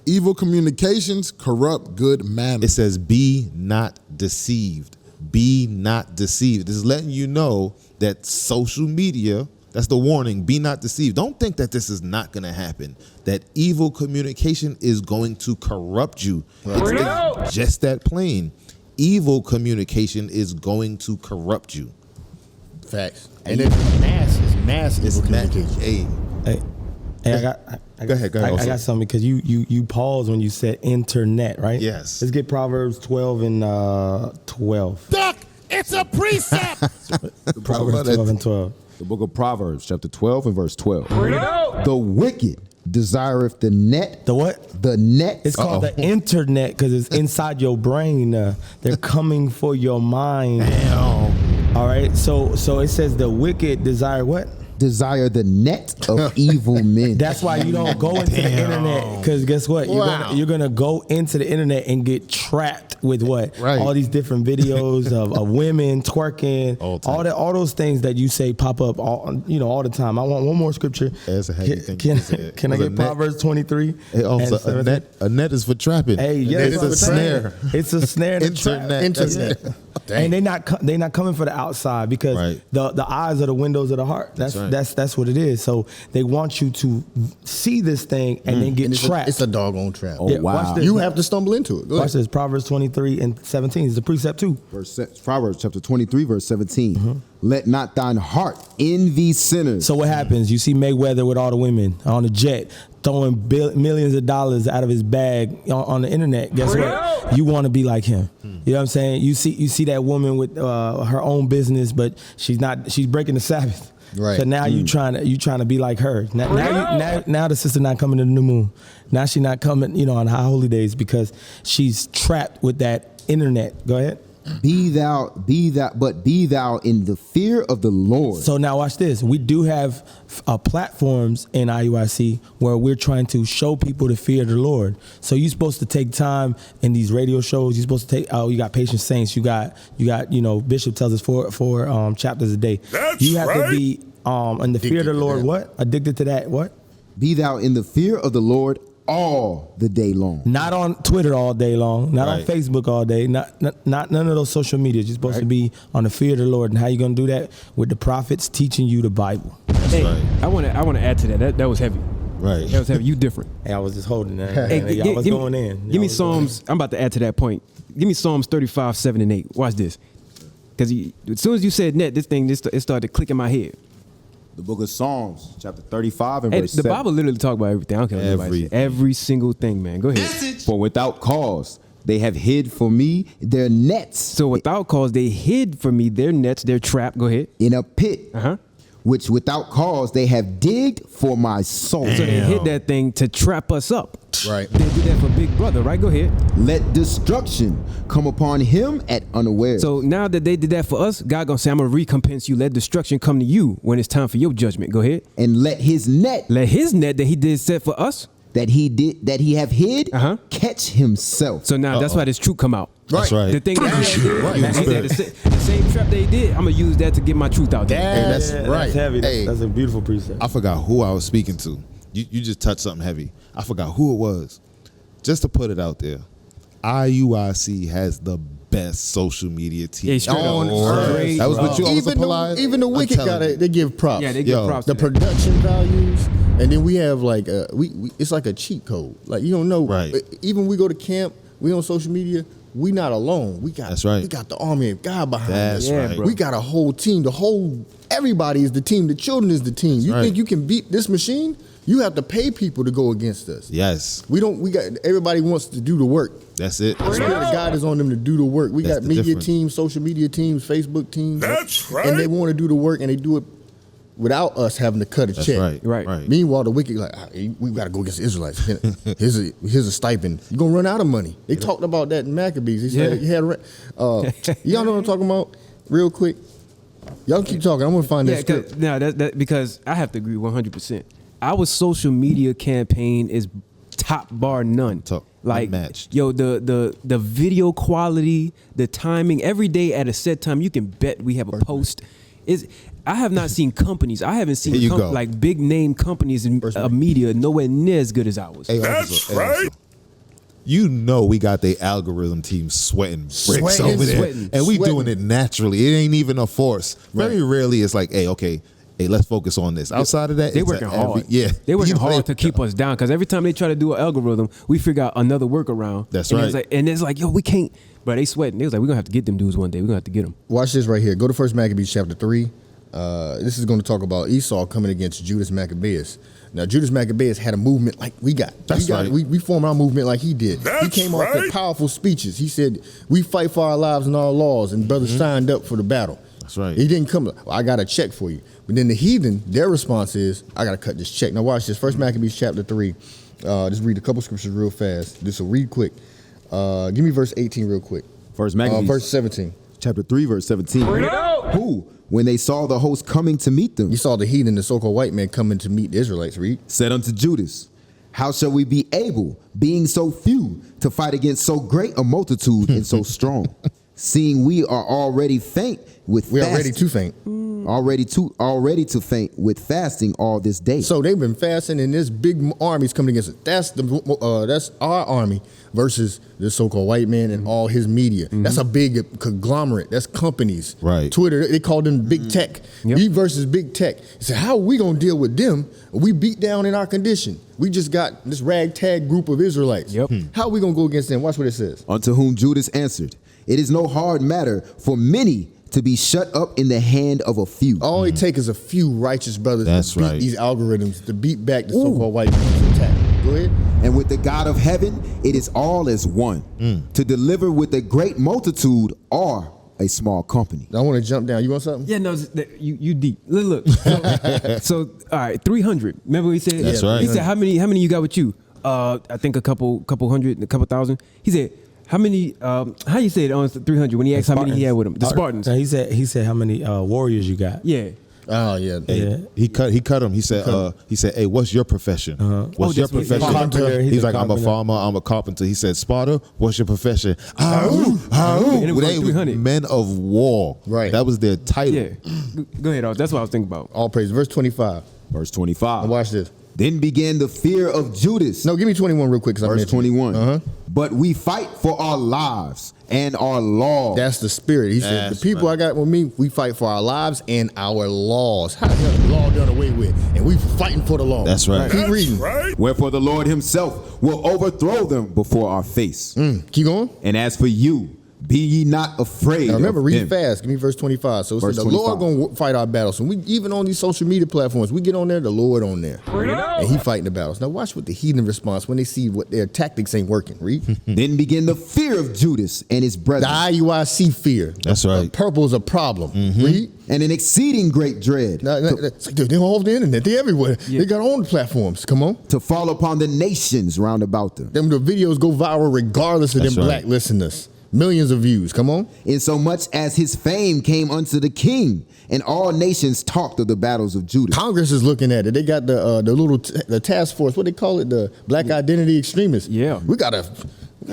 Evil communications corrupt good manners. It says, be not deceived. Be not deceived. This is letting you know that social media, that's the warning, be not deceived. Don't think that this is not going to happen. That evil communication is going to corrupt you. It's just that plain. Evil communication is going to corrupt you. Facts. And it's mass evil communication. Hey, Go ahead. I got something because you paused when you said internet, right? Yes. Let's get Proverbs 12 and 12. Duck, it's a precept. Proverbs 12 and 12. The book of Proverbs, chapter 12 and verse 12. The wicked desireth the net. The what? The net. It's called the internet because it's inside your brain. They're coming for your mind. Damn. All right. So it says the wicked desire what? Desire the net of evil men. That's why you don't go into the internet because guess what? You're gonna go into the internet and get trapped with what? Right. All these different videos of women twerking, all those things that you say pop up all the time. I want one more scripture. That's a heavy thing. Can I get Proverbs 23? A net is for trapping. Hey, yeah, it's a snare. It's a snare. And Internet. And they not coming for the outside because the eyes are the windows of the heart. That's what it is. So they want you to see this thing and then get trapped. It's a doggone trap. Oh, wow. Watch this. You have to stumble into it. Go Watch ahead. this. Proverbs 23 and 17 is a precept too. Proverbs chapter 23, verse 17. Let not thine heart envy sinners. So what happens? You see Mayweather with all the women on the jet throwing millions of dollars out of his bag on the internet. Guess what? You want to be like him. You know what I'm saying? You see that woman with her own business, but she's breaking the Sabbath. Right. So now you trying to be like her. Now the sister not coming to the new moon. Now she not coming, on high holy days because she's trapped with that internet. Go ahead. Be thou in the fear of the Lord. So now watch this. We do have platforms in IUIC where we're trying to show people the fear of the Lord. So you're supposed to take time in these radio shows. You're supposed to take. You got patient saints. You got. Bishop tells us four chapters a day. You have to be in the fear of the Lord. What? Addicted to that. What? Be thou in the fear of the Lord all the day long. Not on Twitter all day long. Not on Facebook all day. Not none of those social medias. You're supposed to be on the fear of the Lord. And how you gonna do that? With the prophets teaching you the Bible. Hey, I want to add to that. That was heavy. Right. That was heavy. You different. Hey, I was just holding that. Hey, Y'all was going in. Give me Psalms. I'm about to add to that point. Give me Psalms 35, 7 and 8. Watch this. Because as soon as you said net, it started to click in my head. The book of Psalms, chapter 35 and Hey, verse the 7. Bible literally talk about everything. I don't care what anybody say. Every single thing, man. Go ahead. For without cause they have hid for me their nets. So without cause, they hid for me their nets, their trap. Go ahead. In a pit. Uh-huh. Which without cause they have digged for my soul. So they hid that thing to trap us up. Right. They did that for Big Brother, right? Go ahead. Let destruction come upon him at unaware. So now that they did that for us, God gonna say, I'm gonna recompense you. Let destruction come to you when it's time for your judgment. Go ahead. And let his net that he did set for us, that he have hid, catch himself. So now that's why this truth come out. That's right. The thing the same trap they did, I'm gonna use that to get my truth out there. That's heavy. That's a beautiful precept. I forgot who I was speaking to. You just touched something heavy. I forgot who it was. Just to put it out there, IUIC has the best social media team. Yeah, on earth. That was what you always applied. Even the wicked they give props. Yeah, they give props. The production values, and then we have like it's like a cheat code. Like you don't know. Right. Even we go to camp, we on social media. We not alone. We got That's right. We got the army of God behind That's us. right. We got a whole team. Everybody is the team. The children is the team. You right. think you can beat this machine? You have to pay people to go against us. Yes. We got everybody wants to do the work. That's it. The Spirit of God is on them to do the work. We That's got the media difference. teams, social media teams, Facebook teams. That's right. And they want to do the work, and they do it without us having to cut a That's check. right. Meanwhile, the wicked like, we got to go against the Israelites. Here's a stipend. You're gonna run out of money. They talked about that in Maccabees. They said y'all know what I'm talking about. Real quick, y'all keep talking. I'm gonna find that script. Because I have to agree 100%. Our social media campaign is top bar none. Unmatched. Yo, the video quality, the timing, every day at a set time, you can bet we have a post. I have not seen companies. I haven't seen like big name companies in media nowhere near as good as ours. Hey, That's right. You know we got the algorithm team sweating bricks over there, and we doing it naturally. It ain't even a force. Very rarely it's like, hey, let's focus on this. Outside of that, they working hard. They working hard to keep us down because every time they try to do an algorithm, we figure out another workaround. That's and right. It's like, yo, we can't. But they sweating. They was like, we're gonna have to get them dudes one day. We're gonna have to get them. Watch this right here. Go to 1 Maccabees chapter 3, This is going to talk about Esau coming against Judas Maccabeus. Now, Judas Maccabeus had a movement like we got. Right. We formed our movement like he did. He came off with powerful speeches. He said, we fight for our lives and our laws, and brothers signed up for the battle. That's right. He didn't come, I got a check for you. But then the heathen, their response is, I got to cut this check. Now watch this. 1 Maccabees chapter 3. Just read a couple scriptures real fast. This will read quick. Give me verse 18 real quick. First Maccabees, verse 17. chapter 3, verse 17. Who, when they saw the host coming to meet them, You saw the heathen, the so-called white man, coming to meet the Israelites. Read. said unto Judas, how shall we be able, being so few, to fight against so great a multitude and so strong, seeing we are already faint with We are fasting, ready to faint. already to faint with fasting all this day. So they've been fasting, and this big army's coming against it. That's our army versus the so-called white man and all his media. That's a big conglomerate. That's companies. Right. Twitter, they call them big tech. We versus big tech. So how are we gonna deal with them? We beat down in our condition. We just got this ragtag group of Israelites. How are we gonna go against them? Watch what it says. Unto whom Judas answered, it is no hard matter for many to be shut up in the hand of a few. All it takes is a few righteous brothers That's to beat right. these algorithms, to beat back the so-called white man's attack. Go ahead. And with the God of heaven, it is all as one. To deliver with a great multitude or a small company. I want to jump down. You want something? Yeah, no, you deep. Look. So all right, 300. Remember what he said? That's right. He said, how many you got with you? I think a couple hundred, a couple thousand. He said, how many? How you say it on 300 when he asked how many he had with him? The Spartans. He said how many warriors you got? Yeah. Oh yeah. Yeah. He cut him. He said, hey, what's your profession? What's your that's what he said. profession? Carpenter. He's He's a like, I'm a carpenter. farmer, I'm a carpenter. He said, Sparta, what's your profession? And it was They like was 300. men of war. Right. That was their title. Yeah. Go ahead, that's what I was thinking about. All praise. Verse 25. Verse 25. Now watch this. Then began the fear of Judas. No, give me 21 real quick. Verse 21. Uh-huh. But we fight for our lives and our laws. That's the spirit. He said, the That's people right. I got with me, we fight for our lives and our laws. How the hell is the law done away with? And we fighting for the law. That's right. Keep reading. Wherefore the Lord himself will overthrow them before our face. Keep going. And as for you, be ye not afraid. Now remember, of read them. fast. Give me verse 25. So it Verse says, the Lord 25. going to fight our battles. So we, even on these social media platforms, we get on there, the Lord on there. And he fighting the battles. Now watch what the heathen response when they see what their tactics ain't working. Read. Then began the fear of Judas and his The brethren, IUIC fear. That's right. The purple is a problem. Read. and an exceeding great dread It's like they're all over the internet. They're everywhere. They got on the platforms. Come on. to fall upon the nations round about them. Them the videos go viral regardless of That's them right. black listeners. Millions of views. Come on. Insomuch as his fame came unto the king, and all nations talked of the battles of Judas. Congress is looking at it. They got the little the task force. What they call it? The Black Identity Extremists. Yeah. We gotta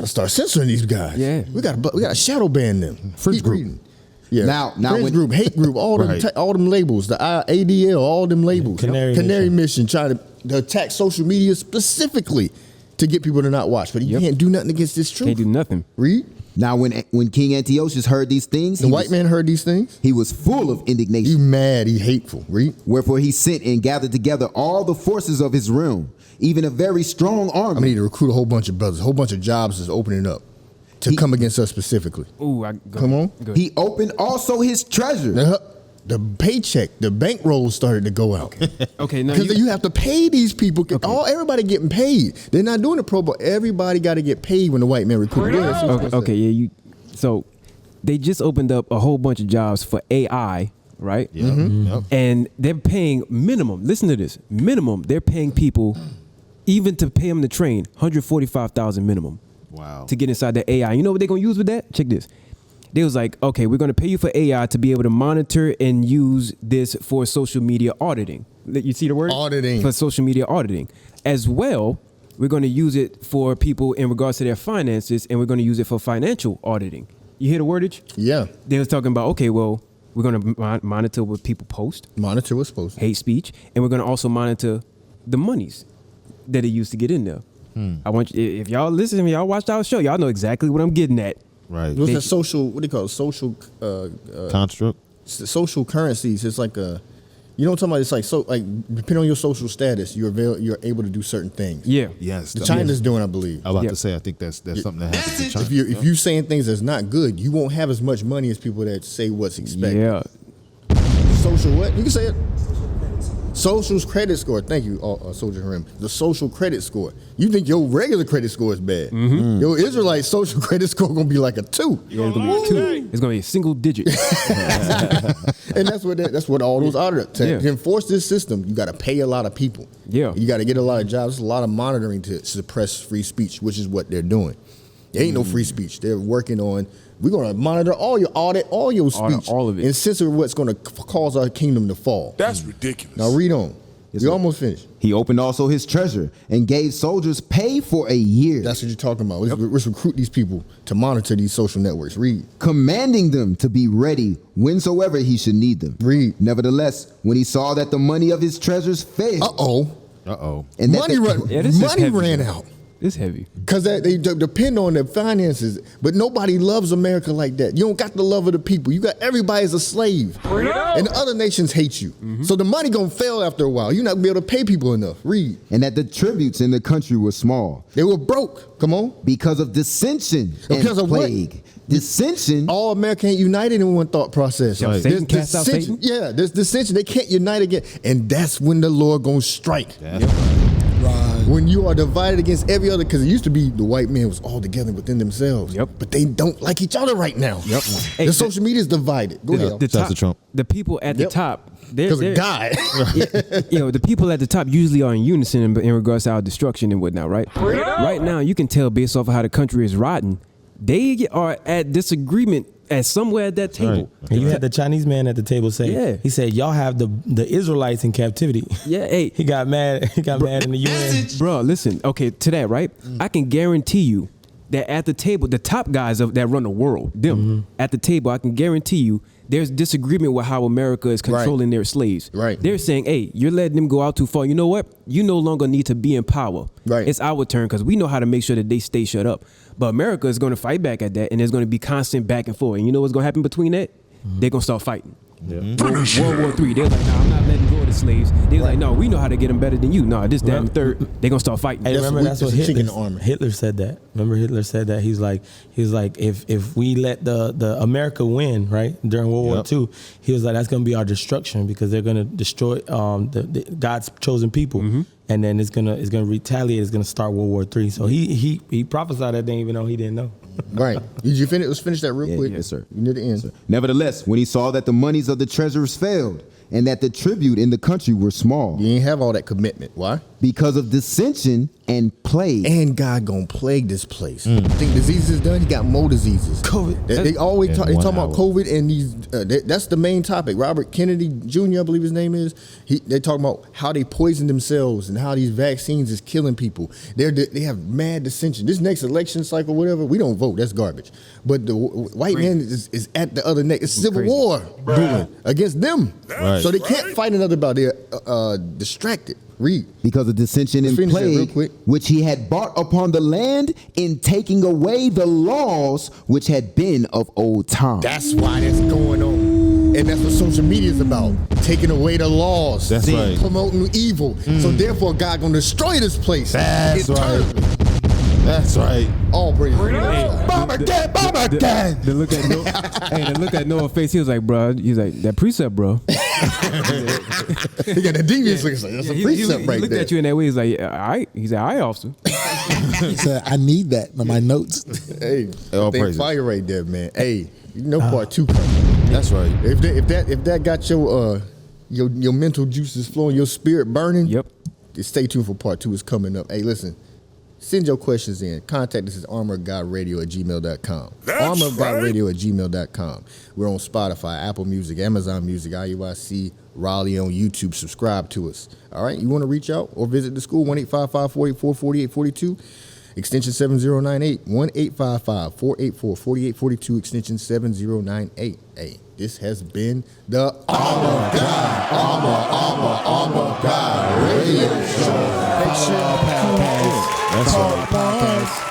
start censoring these guys. Yeah. We gotta shadow ban them. Fringe Keep group. reading. Yeah. Now Fringe when- group, hate group, all them Right. all them labels. The ADL, all them labels. Canary Mission trying to attack social media specifically to get people to not watch. But you can't do nothing against this truth. Can't do nothing. Read. Now when King Antiochus heard these things, The white man heard these things. he was full of He indignation. mad. He hateful. Read. Wherefore he sent and gathered together all the forces of his realm, even a very strong I'm army. gonna need to recruit a whole bunch of brothers. A whole bunch of jobs is opening up to come against us specifically. Ooh, Come on. Go ahead. He opened also his treasure. The paycheck, the bankroll started to go out. Okay, now Because you have to pay these people. Everybody getting paid. They're not doing the pro bono. Everybody got to get paid when the white man recruit. Go ahead, sister. Okay, yeah, so they just opened up a whole bunch of jobs for AI, right? Yeah. Yep. And they're paying minimum. Listen to this. Minimum, they're paying people, even to pay them to train, $145,000 minimum. Wow. To get inside the AI. You know what they're gonna use with that? Check this. They was like, okay, we're gonna pay you for AI to be able to monitor and use this for social media auditing. You see the word? Auditing. For social media auditing. As well, we're gonna use it for people in regards to their finances, and we're gonna use it for financial auditing. You hear the wordage? Yeah. They was talking about, okay, well, we're gonna monitor what people post, Monitor what's supposed to. hate speech, and we're gonna also monitor the monies that they used to get in there. I want you, if y'all listen, y'all watched our show, y'all know exactly what I'm getting at. Right. What's that social, what do you call it? Social, Construct. social currencies. It's like a, you know what I'm talking about? It's like, depending on your social status, you're able to do certain things. Yeah. Yes. The China's doing, I believe. I was about Yep. to say, I think that's something that happens in China. If you saying things that's not good, you won't have as much money as people that say what's expected. Yeah. social what? You can say it. Social credit score. Thank you, Soldier Harim. The social credit score. You think your regular credit score is bad? Mm-hmm. Your Israelite social credit score gonna be like a 2. Yeah, it's gonna be a 2. It's gonna be a single digit. And that's what all those auditors to enforce this system. You got to pay a lot of people. Yeah, you got to get a lot of jobs. There's a lot of monitoring to suppress free speech, which is what they're doing. There ain't no free speech. They're working on. We're gonna monitor all your speech, all of it, and censor what's gonna cause our kingdom to fall. That's ridiculous. Now read on. We almost finished. He opened also his treasure and gave soldiers pay for a year. That's what you're talking about. Let's recruit these people to monitor these social networks. Read. Commanding them to be ready whensoever he should need them. Read. Nevertheless, when he saw that the money of his treasures failed. And money ran out. It's heavy. Because they depend on their finances, but nobody loves America like that. You don't got the love of the people. You got everybody as a slave. And the other nations hate you. Mm-hmm. So the money gonna fail after a while. You're not gonna be able to pay people enough. Read. And that the tributes in the country were small. They were broke. Come on. Because of dissension because and plague. What? Dissension. All America ain't united in one thought process. Right. Satan cast out Satan? Yeah, there's dissension. They can't unite again. And that's when the Lord gonna strike. When you are divided against every other, because it used to be the white man was all together within themselves. Yep. But they don't like each other right now. Yep. The social media is divided. Go ahead. The people at the top, because of God. The people at the top usually are in unison in regards to our destruction and whatnot, right? Right now, you can tell based off of how the country is rotten, they are at disagreement at somewhere at that table. Right. And you had the Chinese man at the table say, he said, y'all have the Israelites in captivity. Yeah, hey. He got mad in the UN. Bro, listen, okay, to that, right? I can guarantee you that at the table, the top guys that run the world, them, at the table, I can guarantee you there's disagreement with how America is controlling their slaves. Right. They're saying, hey, you're letting them go out too far. You know what? You no longer need to be in power. Right. It's our turn because we know how to make sure that they stay shut up. But America is going to fight back at that, and there's going to be constant back and forth. And you know what's going to happen between that? They're going to start fighting. Yeah. World War III, they're like, nah, I'm not letting go of the slaves. They're like, no, we know how to get them better than you. No, this, that, and third, they're going to start fighting. Hey, remember that's what Hitler said that. Remember Hitler said that? He's like, if we let the America win, right, during World War II, he was like, that's going to be our destruction because they're going to destroy the God's chosen people. Mm-hmm. And then it's gonna retaliate. It's gonna start World War III. So he prophesied that thing even though he didn't know. Right. Did you finish? Let's finish that real quick. Yes, sir. You near the end. Sir. Nevertheless, when he saw that the monies of the treasurers failed and that the tribute in the country were small. You ain't have all that commitment. Why? Because of dissension and plague. And God gonna plague this place. You think diseases is done? He got more diseases. COVID. They always talk about COVID and these. That's the main topic. Robert Kennedy Jr., I believe his name is. They talk about how they poison themselves and how these vaccines is killing people. They have mad dissension. This next election cycle, whatever, we don't vote. That's garbage. But the white man is at the other neck. It's civil war brewing against them. Right. So they can't fight another battle. They're distracted. Read. Because of dissension and plague, which he had brought upon the land in taking away the laws which had been of old time. That's why that's going on. And that's what social media is about. Taking away the laws. That's right. Promoting evil. So therefore God gonna destroy this place. That's right. That's right. All praise. Bomb again. The look at Noah's face, he was like, bro, he's like, that precept, bro. He got a devious look. Like, that's a precept he right looked there. at you in that way. He's like, all right. He said, all right, officer. He said, I need that in my notes. Hey, All they praises. fire right there, man. Hey, you know part 2 coming. That's right. If that got your mental juices flowing, your spirit burning. Yep. Stay tuned for part 2. It's coming up. Hey, listen. Send your questions in. Contact us at armorofgodradio@gmail.com. Armorofgodradio@gmail.com. We're on Spotify, Apple Music, Amazon Music, IUIC Raleigh on YouTube. Subscribe to us. All right? You want to reach out or visit the school, 1-855-484-4842, extension 7098, 1-855-484-4842, extension 7098. Hey, this has been the Armor God, Armor God Radio Show. That's right.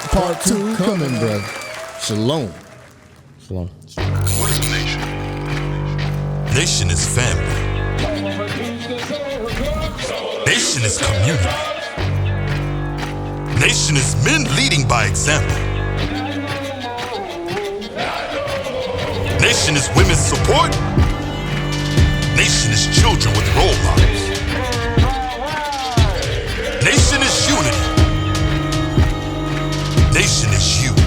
Part 2 coming, bro. Shalom. Shalom. What is a nation? Nation is family. Nation is community. Nation is men leading by example. Nation is women's support. Nation is children with role models. Nation is unity. Nation is you.